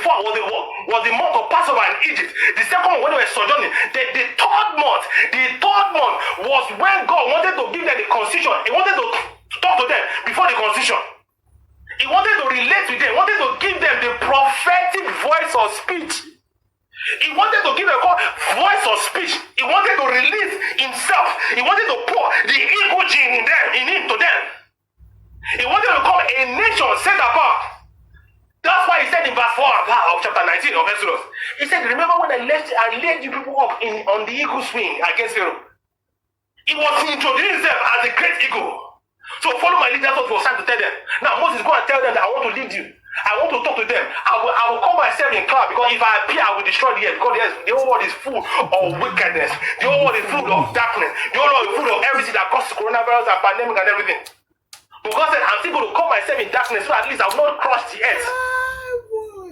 month of Passover in Egypt. The second month when they were sojourning. The third month was when God wanted to give them the constitution. He wanted to talk to them before the constitution. He wanted to relate with them. He wanted to give them the prophetic voice of speech. He wanted to give a voice of speech. He wanted to release himself. He wanted to pour the ego gene in him to them. He wanted to become a nation set apart. That's why he said in verse 4 of chapter 19 of Exodus, he said, remember when I led you people up on the eagle's wing against Pharaoh? He was introducing himself as a great eagle. So follow my lead. That's what he was trying to tell them. Now Moses go and tell them that I want to lead you. I want to talk to them. I will call myself in cloud because if I appear, I will destroy the earth. Because the whole world is full of wickedness. The whole world is full of darkness. The whole world is full of everything that causes coronavirus and pandemic and everything. But God said, I'm still going to call myself in darkness so at least I will not crush the earth.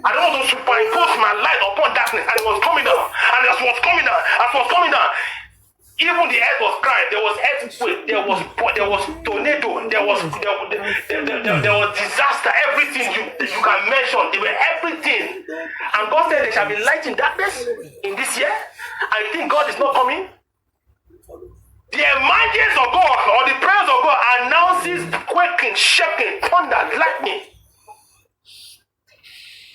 I don't want to superimpose my light upon darkness. And it was coming down. And as it was coming down, even the earth was crying. There was earthquake. There was tornado. There was disaster. Everything you can mention. They were everything. And God said there shall be light in darkness in this year. And you think God is not coming? The emergence of God or the presence of God announces quaking, shaking, thunder, lightning.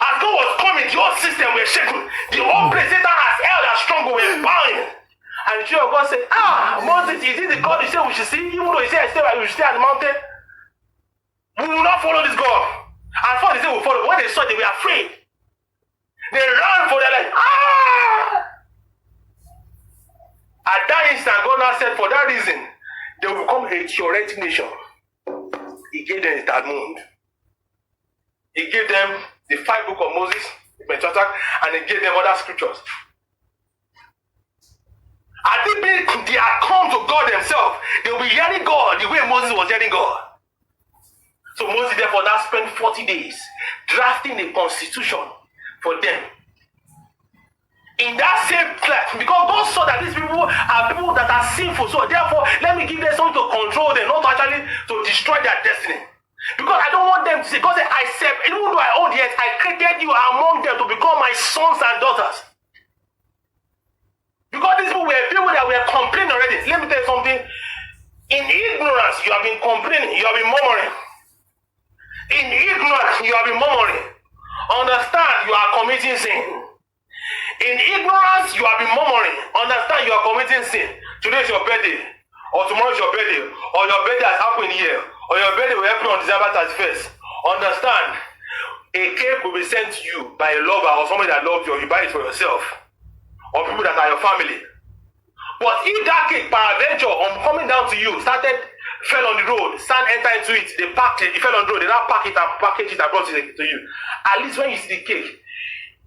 As God was coming, the whole system was shaking. The whole place Satan has held as strong were bowing. And the children of God said, Moses, is it the God you say we should see? Even though he said, we should stay at the mountain. We will not follow this God. And so they said, we'll follow. When they saw it, they were afraid. They ran for their life. At that instant, God now said, for that reason, they will become a theoretic nation. He gave them the Talmud. He gave them the 5 books of Moses, the Pentateuch, and he gave them other scriptures. I think they are come to God themselves. They will be hearing God the way Moses was hearing God. So Moses therefore now spent 40 days drafting a constitution for them. In that same class, because God saw that these people are people that are sinful. So therefore, let me give them something to control them, not actually to destroy their destiny. Because I don't want them to say, God said, even though I own the earth, I created you among them to become my sons and daughters. Because these people were people that were complaining already. Let me tell you something. In ignorance, you have been complaining. You have been murmuring. In ignorance, you have been murmuring. Understand, you are committing sin. In ignorance, you have been murmuring. Understand, you are committing sin. Today is your birthday. Or tomorrow is your birthday. Or your birthday has happened here. Or your birthday will happen on December 31st. Understand, A cake will be sent to you by a lover or somebody that loves you, or you buy it for yourself, or people that are your family. But if that cake, peradventure, on coming down to you, fell on the road, sand entered into it, they packed it, it fell on the road, they now pack it and package it and brought it to you. At least when you see the cake,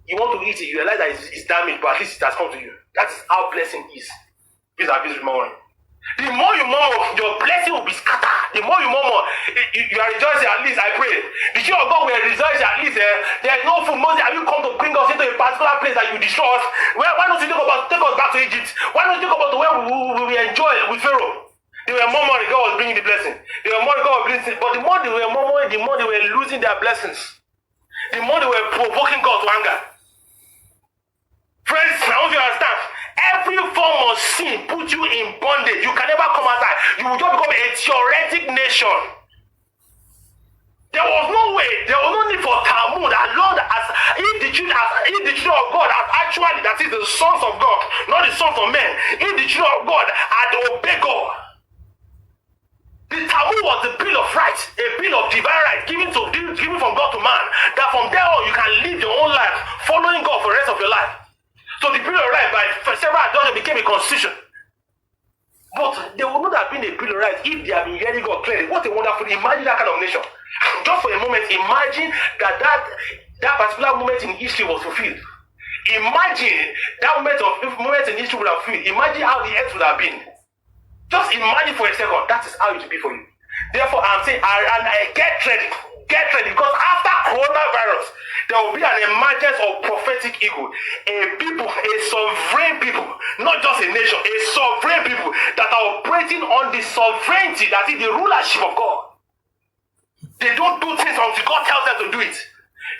you want to eat it, you realize that it's damaged, but at least it has come to you. That is how blessing is. These are this morning. The more you murmur, your blessing will be scattered. The more you murmur, you are rejoicing. At least I pray. The children of God will rejoice. At least there is no food. Moses, have you come to bring us into a particular place that you destroy us? Why don't you take us back to Egypt? Why don't you think about the way we enjoy with Pharaoh? They were murmuring, God was bringing the blessing. They were murmuring, God was bringing it. But the more they were murmuring, the more they were losing their blessings. The more they were provoking God to anger. Friends, I want you to understand. Every form of sin puts you in bondage. You can never come outside. You will just become a theoretic nation. There was no way, there was no need for Talmud as long as if the children of God had actually, that is the sons of God, not the sons of men, if the children of God had obeyed God. The Talmud was the bill of rights, a bill of divine rights given from God to man, that from there on you can live your own life following God for the rest of your life. So the Bill of Rights by several adoption became a constitution. But there would not have been a Bill of Rights if they had been hearing God clearly. What a wonderful, imagine that kind of nation. Just for a moment, imagine that particular moment in history was fulfilled. Imagine that moment in history would have fulfilled. Imagine how the earth would have been. Just imagine for a second, that is how it will be for you. Therefore, I'm saying, get ready, because after coronavirus, there will be an emergence of prophetic eagle, a people, a sovereign people, not just a nation, a sovereign people that are operating on the sovereignty, that is the rulership of God. They don't do things until God tells them to do it.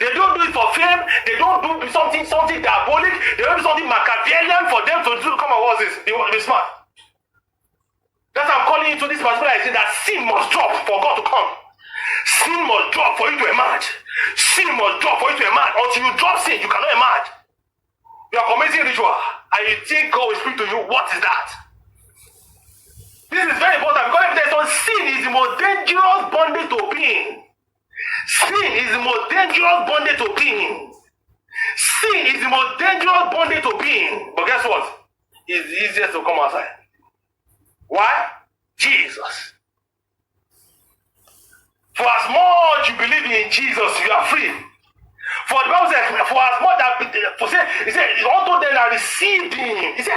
They don't do it for fame. They don't do something diabolic. They don't do something Machiavellian for them to do. Come on, what's this? Be smart. That's why I'm calling into this particular thing that sin must drop for God to come. Sin must drop for you to emerge. Sin must drop for you to emerge. Until you drop sin, you cannot emerge. You are committing ritual and you think God will speak to you. What is that? This is very important because if there's no sin is the most dangerous bondage to being. Sin is the most dangerous bondage to being. Sin is the most dangerous bondage to being. But guess what? It's the easiest to come outside. Why? Jesus. For as much you believe in Jesus, you are free. For the Bible says, for as much that he said, unto them that received him. He said,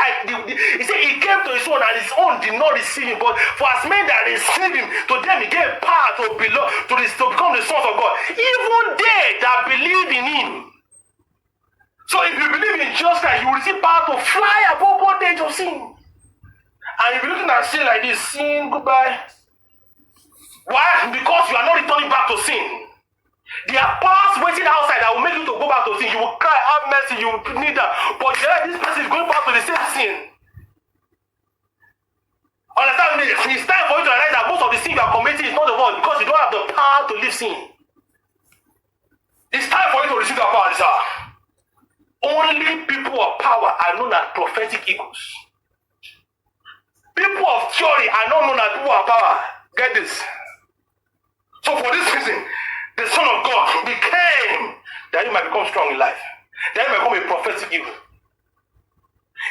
he came to his own, and his own did not receive him. But for as many that received him, to them he gave power to become the sons of God. Even they that believe in him. So if you believe in Jesus Christ, you will receive power to fly above bondage of sin. And if you're looking at sin like this, sin, goodbye. Why? Because you are not returning back to sin. There are powers waiting outside that will make you to go back to sin. You will cry, have mercy, you will need that. But this person is going back to the same sin. Understand me? It's time for you to realize that most of the sin you are committing is not the one because you don't have the power to leave sin. It's time for you to receive that power, sir. Only people of power are known as prophetic eagles. People of theory are not known as people of power. Get this. So for this reason, the Son of God became that you might become strong in life. That you might become a prophetic eagle.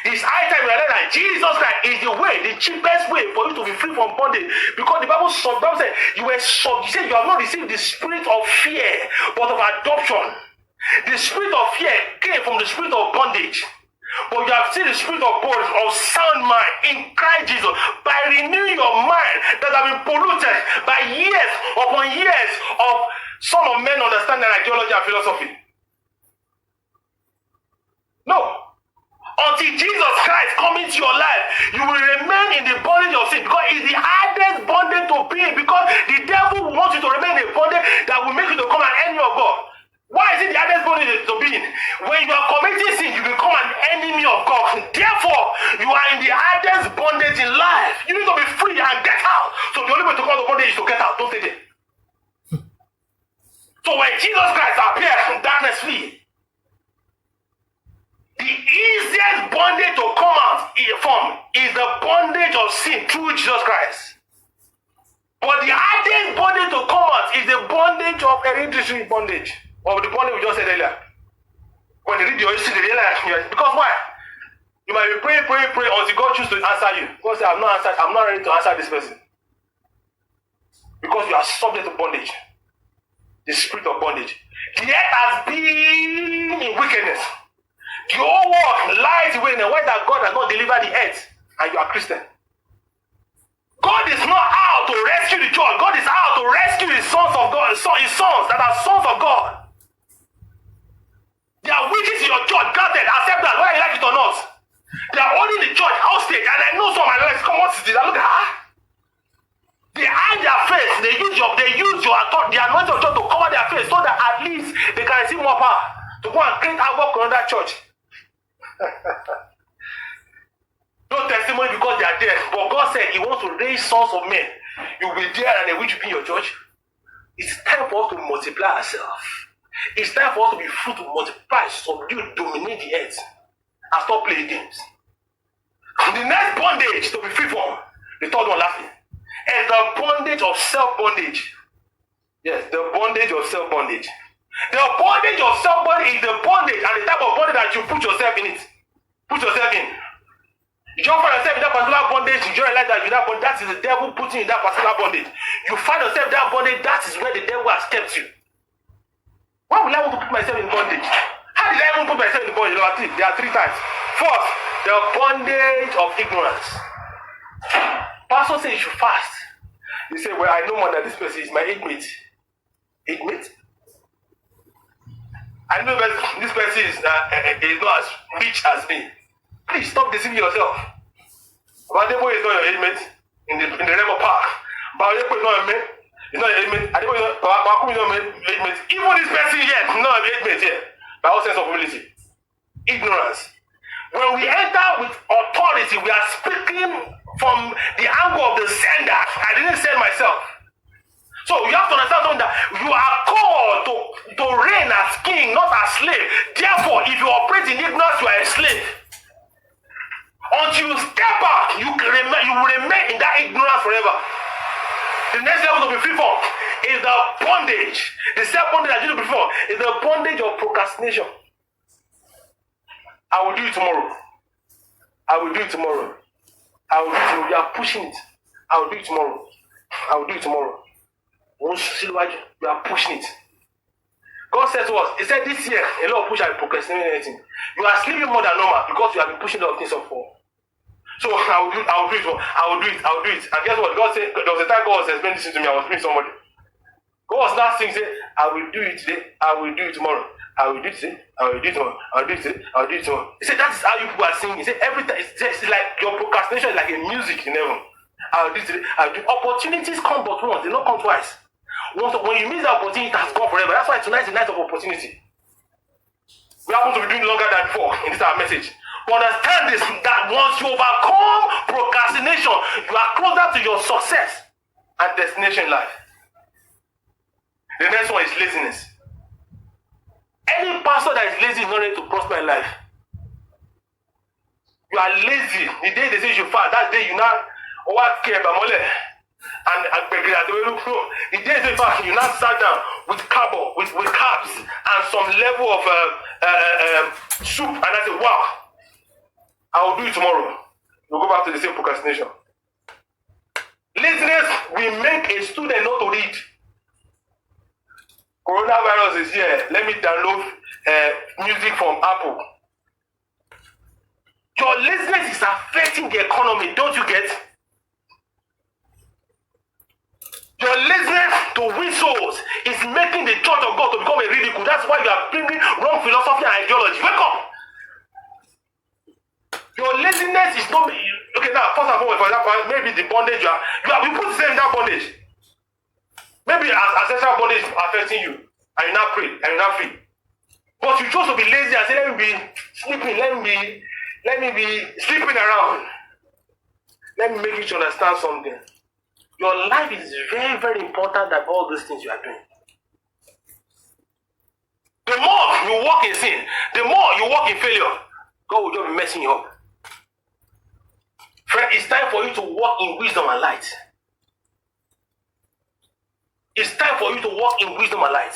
It's high time you realize that Jesus Christ is the way, the cheapest way for you to be free from bondage. Because the Bible said you have not received the spirit of fear, but of adoption. The spirit of fear came from the spirit of bondage. But you have seen the spirit of God of sound mind in Christ Jesus by renewing your mind that have been polluted by years upon years of son of men understanding ideology and philosophy. No. Until Jesus Christ comes into your life, you will remain in the bondage of sin because it's the hardest bondage to be in because the devil wants you to remain in a bondage that will make you to become an enemy of God. Why is it the hardest bondage to be in? When you are committing sin, you become an enemy of God. Therefore, you are in the hardest bondage in life. You need to be free and get out. So the only way to come out of bondage is to get out. Don't stay there. So when Jesus Christ appears, darkness flee. The easiest bondage to come out from is the bondage of sin through Jesus Christ. But the hardest bondage to come out is the bondage of hereditary bondage. Or the bondage we just said earlier. When they read your history, they realize because why? You might be praying until God chooses to answer you. God says, I'm not ready to answer this person. Because you are subject to bondage. The spirit of bondage. The earth has been in wickedness. The whole world lies in wickedness. Why that God has not delivered the earth and you are Christian? God is not out to rescue the church. God is out to rescue his sons of God, his sons that are sons of God. There are witches in your church. Granted, accept that whether you like it or not. They are holding the church hostage, and I know some of my lives come on to this. I look at they hide their face. They use the anointing of church to cover their face so that at least they can receive more power to go and create havoc on that church. No testimony because they are there. But God said he wants to raise sons of men. You will be there and they will be in your church. It's time for us to multiply ourselves. It's time for us to be fruitful, multiply, subdue, dominate the earth, and stop playing games. The next bondage to be free from, the third one laughing, is the bondage of self-bondage. Yes, the bondage of self-bondage. The bondage of self-bondage is the bondage and the type of bondage that you put yourself in it. Put yourself in. You don't find yourself in that particular bondage, you don't realize that that is the devil putting you in that particular bondage. You find yourself in that bondage, that is where the devil has kept you. Why would I want to put myself in bondage? How did I even put myself in bondage? There are three types. First, the bondage of ignorance. Pastor says you should fast. You say, well, I know more that this person is my age mate. Age mate? I know that this person is not as rich as me. Please stop deceiving yourself. Badebo is not your age mate in the Remo Park. Badebo is not your mate. It's not your age mate. Adebo is not your age mate. Even this person here is not your age mate here. By all sense of humility. Ignorance. When we enter with authority, we are speaking from the angle of the sender. I didn't send myself. So you have to understand something that you are called to reign as king, not as slave. Therefore, if you operate in ignorance, you are a slave. Until you step back, you will remain in that ignorance forever. The next level to be free from is the bondage. The second bondage that you need to be free from is the bondage of procrastination. I will do it tomorrow. I will do it tomorrow. I will do it tomorrow. You are pushing it. I will do it tomorrow. I will do it tomorrow. You are pushing it. God said to us, he said this year, a lot of push and procrastinating anything. You are sleeping more than normal because you have been pushing a lot of things up for. So I will do it. And guess what? God said, there was a time God was explaining this to me. I was praying somebody. God was not saying, I will do it today. I will do it tomorrow. I will do it today. I will do it tomorrow. I will do it today. I will do it tomorrow. He said, that is how you people are singing. He said, every time, it's like your procrastination is like a music in heaven. I will do it today. I will do it. Opportunities come but once. They don't come twice. When you miss the opportunity, it has gone forever. That's why tonight is the night of opportunity. We happen to be doing longer than before in this our message. But understand this, that once you overcome procrastination, you are closer to your success and destination in life. The next one is laziness. Any pastor that is lazy is not ready to prosper in life. You are lazy. The day they say you fast, that day you now care about money. And the day they fast, you now sat down with carbs and some level of soup, and I say, wow, I will do it tomorrow. We'll go back to the same procrastination. Laziness will make a student not to read. Coronavirus is here. Let me download music from Apple. Your laziness is affecting the economy, don't you get? Your laziness to win souls is making the church of God to become a ridicule. That's why you are bringing wrong philosophy and ideology. Wake up! Your laziness is not... Okay, now, first and foremost, for example, maybe the bondage you put yourself in that bondage. Maybe ancestral bondage is affecting you, and you're not free, and you're not free. But you chose to be lazy and say, let me be sleeping, let me be sleeping around. Let me make you to understand something. Your life is very, very important than all these things you are doing. The more you walk in sin, the more you walk in failure, God will just be messing you up. Friend, it's time for you to walk in wisdom and light. It's time for you to walk in wisdom and light.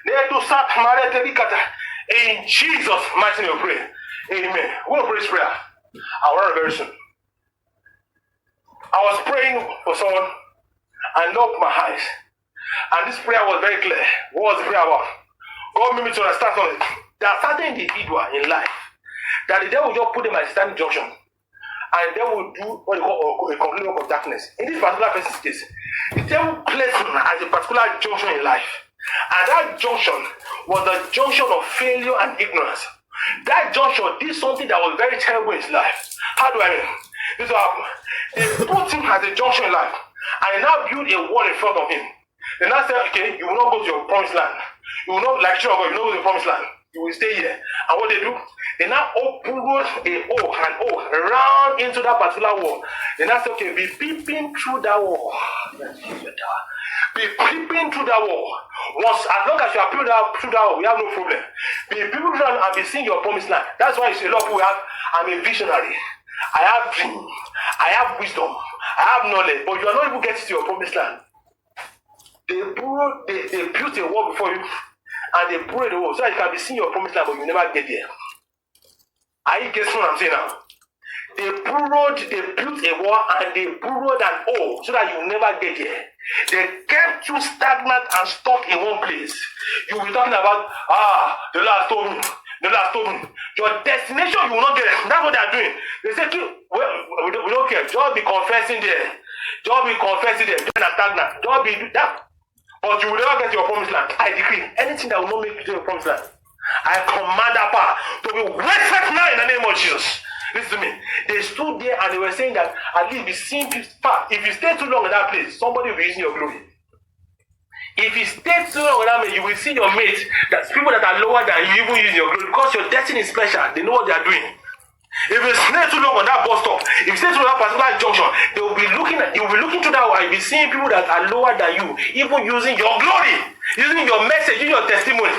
In Jesus' mighty name we pray. Amen. We're going to pray this prayer. I'll run very soon. I was praying for someone and opened my eyes. And this prayer was very clear. What was the prayer about? God made me to understand something. There are certain individuals in life that the devil just put them at a standing junction. And they will do what they call a complete work of darkness. In this particular person's case, the devil placed him at a particular junction in life. And that junction was the junction of failure and ignorance. That junction did something that was very terrible in his life. How do I mean? This is what happened. They put him at a junction in life. And they now build a wall in front of him. They now say, okay, you will not go to your promised land. You will not, like children of God, you will not go to the promised land. You will stay here. And what they do? They now open an O around into that particular wall. They now say, okay, be peeping through that wall. Be peeping through that wall. Once, as long as you are peeping through that wall, we have no problem. Be peeping through that and be seeing your promised land. That's why you see a lot of people have, I'm a visionary. I have dreams. I have wisdom. I have knowledge. But you are not able to get to your promised land. They built a wall before you. And they pray the wall so that you can be seeing your promised land, but you never get there. Are you guessing what I'm saying now? They built a wall and they burrowed an hole so that you never get there. They kept you stagnant and stuck in one place. You will be talking about, the Lord told me. Your destination, you will not get it. That's what they are doing. They say, we don't care. Just be confessing there. Just be stagnant. Just be that. But you will never get to your promised land. I decree anything that will not make you to your promised land, I command that power to be wasted now in the name of Jesus. Listen to me. They stood there and they were saying that at least be seeing people. If you stay too long in that place, somebody will be using your glory. If you stay too long in that place, you will see your mates, that's people that are lower than you, even using your glory because your destiny is special. They know what they are doing. If you stay too long on that bus stop, if you stay too long on that particular junction, they will be looking at you will be looking to that wall and be seeing people that are lower than you, even using your glory, using your message, using your testimony.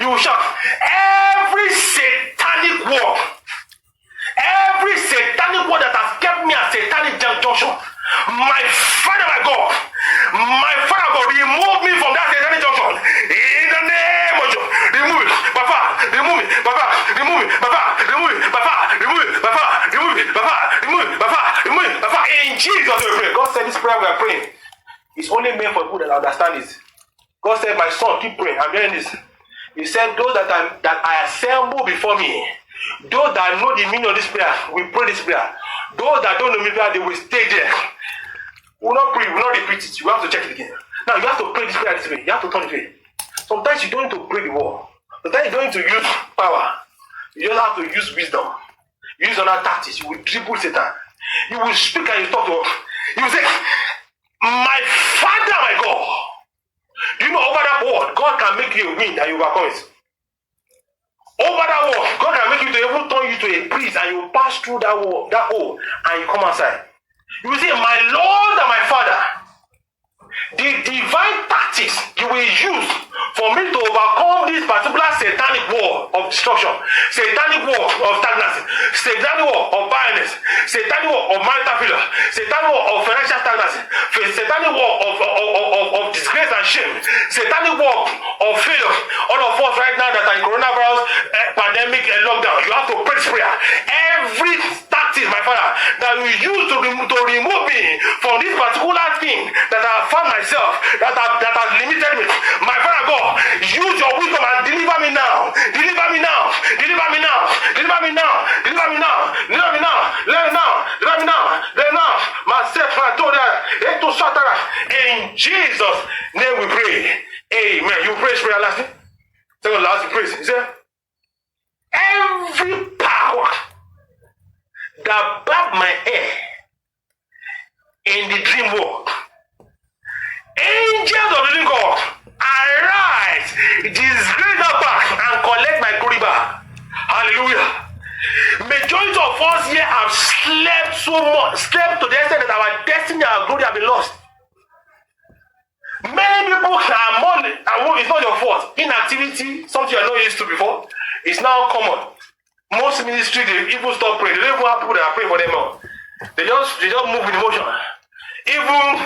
You will shout, every satanic word that has kept me at satanic junction, my Father God, remove me from that satanic junction. In the name of Jesus, remove it, Papa, remove it, Papa, remove it, Papa, remove it, Papa, remove it, Papa, remove it, Papa, remove it, Papa, remove it, Papa. In Jesus' name we pray. God said this prayer we are praying is only meant for people that understand it. God said, my son, keep praying. I'm hearing this. He said, those that I assemble before me, those that know the meaning of this prayer, we pray this prayer. Those that don't know the prayer, they will stay there. We will not pray, we will not repeat it. You have to check it again. Now you have to pray this prayer this way. You have to turn it way. Sometimes you don't need to pray the word. Sometimes you don't need to use power. You just have to use wisdom. Use other tactics. You will dribble Satan. You will speak and you talk to him. You will say, my Father, my God. Do you know over that word, God can make you a wind and you overcome it. Over that wall, God can make you to even turn you to a priest and you pass through that wall, that hole, and you come outside. You will say, my Lord and my Father, the divine tactics you will use for me to overcome this particular satanic war of destruction, satanic war of stagnancy, satanic war of barrenness, satanic war of marital failure, satanic war of financial stagnancy, satanic war of disgrace and shame, satanic war of failure. All of us right now that are in coronavirus pandemic and lockdown, you have to pray this prayer. Every tactic, my Father, that you use to remove me from this particular thing that I have found myself, that has limited me, my Father God, use your wisdom and deliver me now. Deliver me now. Deliver me now. Deliver me now. Deliver me now. Deliver me now. Deliver me now. Deliver me now. Deliver me now. Myself, my daughter, in Jesus' name we pray. Amen. You pray this prayer last. Second last praise. He said, every power that bob my head in the dream world, angels of the living God, arise, disgrace that back and collect my glory back. Hallelujah. Majority of us here have slept so much, slept to the extent that our destiny and our glory have been lost. Many people are more, and it's not your fault. Inactivity, something you're not used to before, is now common. Most ministries, they even stop praying. They don't even have people that are praying for them now. They just move with emotion. Even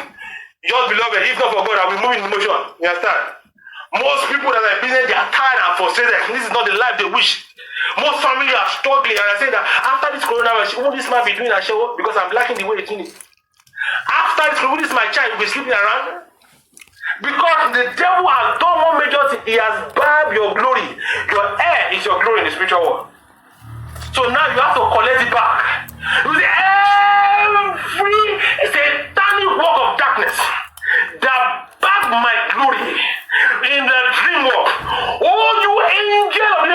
just beloved, if not for God, I'll be moving in emotion. You understand? Most people that are in business, they are tired and frustrated. This is not the life they wish. Most families are struggling, and I say that after this coronavirus, won't this man be doing a show because I'm liking the way he's doing it? After this, won't this my child will be sleeping around? Because the devil has done one major thing. He has bribed your glory. Your air is your glory in the spiritual world. So now you have to collect it back. You see, every satanic work of darkness that backed my glory in the dream world. Oh, you angel of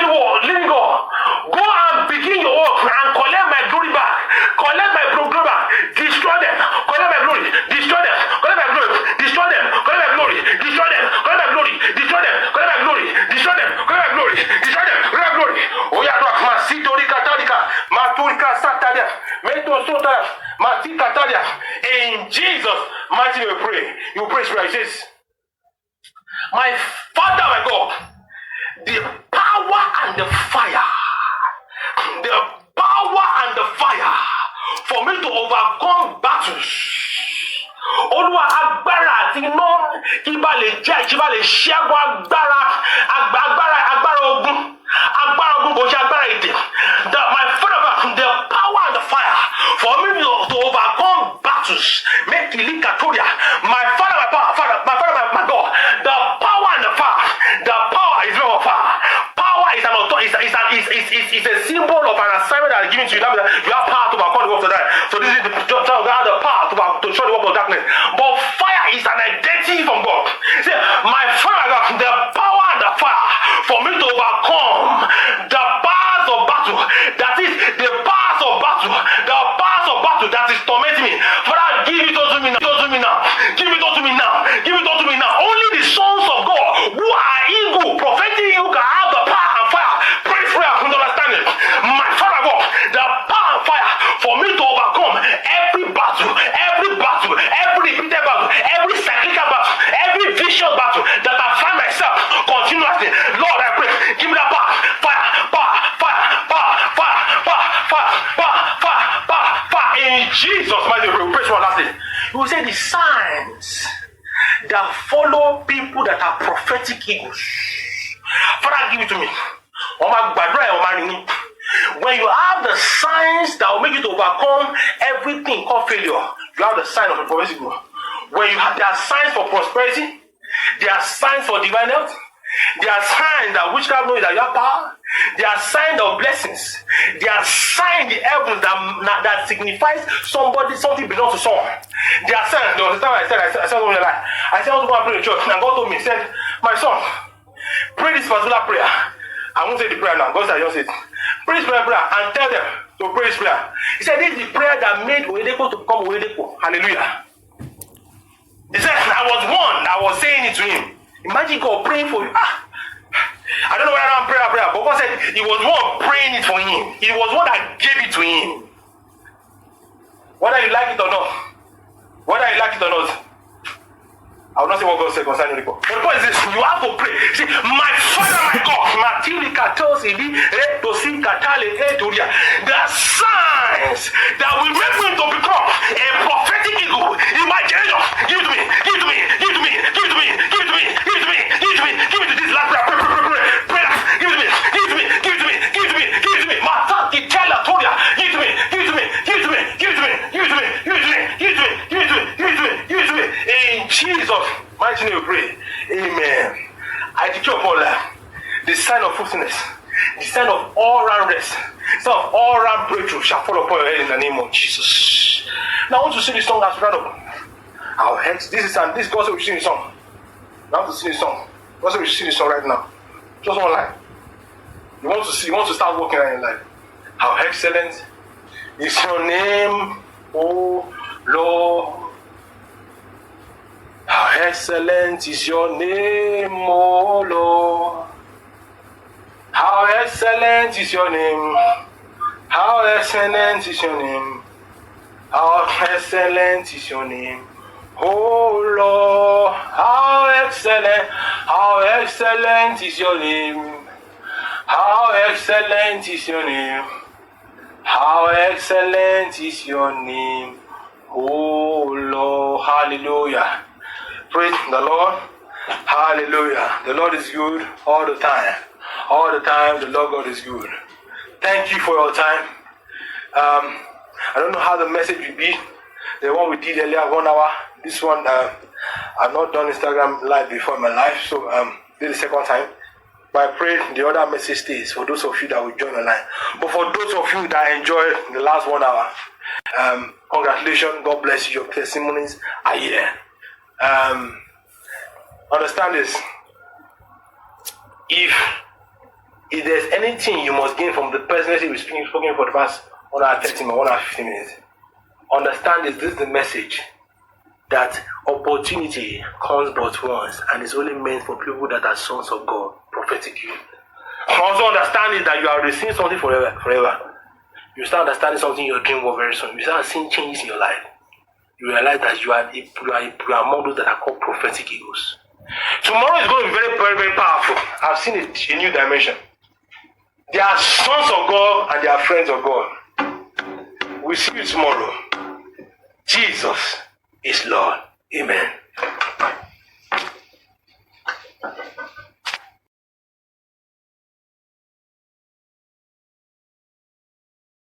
living God, go and begin your work and collect my glory back. Collect my glory back. Destroy them. Collect my glory. Destroy them. Collect my glory. Destroy them. Collect my glory. Destroy them. Collect my glory. Destroy them. Collect my glory. Destroy them. Collect my glory. Destroy them. Collect my glory. Oh yeah, rock. Masitorika tarika. Maturika sataria. Mento sotara. Matika taria. In Jesus' mighty name we pray. You pray like this. My Father, my God, the power and the fire, the power and the fire for me to overcome battles. Olúwa agbára àti iná kí bá lè jẹ́ kí bá lè ṣẹ́gun agbára ogun kò ṣe agbára èdè. My Father, the power and the fire for me to overcome battles. Make it Katoria. My Father, my God, the power and the fire. The power is not of fire. Power is an authority. It's a symbol of an assignment that is given to you. That means you have power to overcome the work of that. So this is the God, the power to show the work of darkness. But fire is an identity from God. See, my Father, God, the power and the fire for me to overcome the powers of battle. That is the powers of battle. The powers of battle that is tormenting me. Father, give it unto me now. Give it unto me now. Give it unto me now. Only the sons of God who are eagle, prophetic eagle, can have the power and fire. Praise prayer and understanding. My Father God, the power and fire for me to overcome every battle, every repeated battle, every cyclical battle, every vicious battle that I find myself continuously. Lord, I pray, give me that power, fire. In Jesus' mighty name, praise one last thing. You will say the signs that follow people that are prophetic eagles. Father, give it to me. When you have the signs that will make you to overcome everything called failure, you have the sign of a prophetic eagle. When you have, there are signs for prosperity, there are signs for divine health, there are signs that witchcraft knows that you have power. There are signs of blessings. There are signs in the heavens that signifies something belongs to someone. There are signs. There was a time I said something like, I said I want to go and pray in church, and God told me, he said, my son, pray this particular prayer. I won't say the prayer now. God said, I just said, pray this prayer and tell them to pray this prayer. He said, this is the prayer that made Oyedepo to become Oyedepo. Hallelujah. He said, I was saying it to him. Imagine God praying for you. I don't know whether I'm prayer, but God said he was one praying it for him. He was one that gave it to him. Whether you like it or not, I will not say what God said concerning the book. But the point is this, you have to pray. See, my Father, my God, there are signs that will make me to become a prophetic eagle in my generation. Give it to me. Give it to this last prayer. Pray that. Give it to me. Mataki Telatoria. Give it to me. In Jesus' mighty name we pray. Amen. I declare upon life the sign of fruitfulness, the sign of all-round rest, the sign of all-round breakthrough shall fall upon your head in the name of Jesus. Now I want to sing this song as we round up. Our heads. This God said we sing this song. I want to sing this song. God said we sing this song right now. Just one line. You want to start working on your life. How excellent is your name, oh Lord. How excellent is your name, oh Lord. How excellent is your name. How excellent is your name. How excellent is your name, oh Lord. How excellent is your name. How excellent is your name. How excellent is your name, oh Lord. Hallelujah. Praise the Lord. Hallelujah. The Lord is good all the time. All the time, the Lord God is good. Thank you for your time. I don't know how the message will be. The one we did earlier, 1 hour. This one, I've not done Instagram live before in my life, so this is the second time. But I pray the other message stays for those of you that will join online. But for those of you that enjoyed the last 1 hour, congratulations. God bless you. Your testimonies are here. Understand this. If there's anything you must gain from the presidency we've spoken for the past 1 hour 30 minutes, 1 hour 15 minutes, understand this is the message that opportunity comes but once and is only meant for people that are sons of God prophetically. Also understand is that you are receiving something forever. You start understanding something in your dream world very soon. You start seeing changes in your life. You realize that you are among those that are called prophetic eagles. Tomorrow is going to be very, very, very powerful. I've seen a new dimension. They are sons of God and they are friends of God. We'll see you tomorrow. Jesus is Lord. Amen.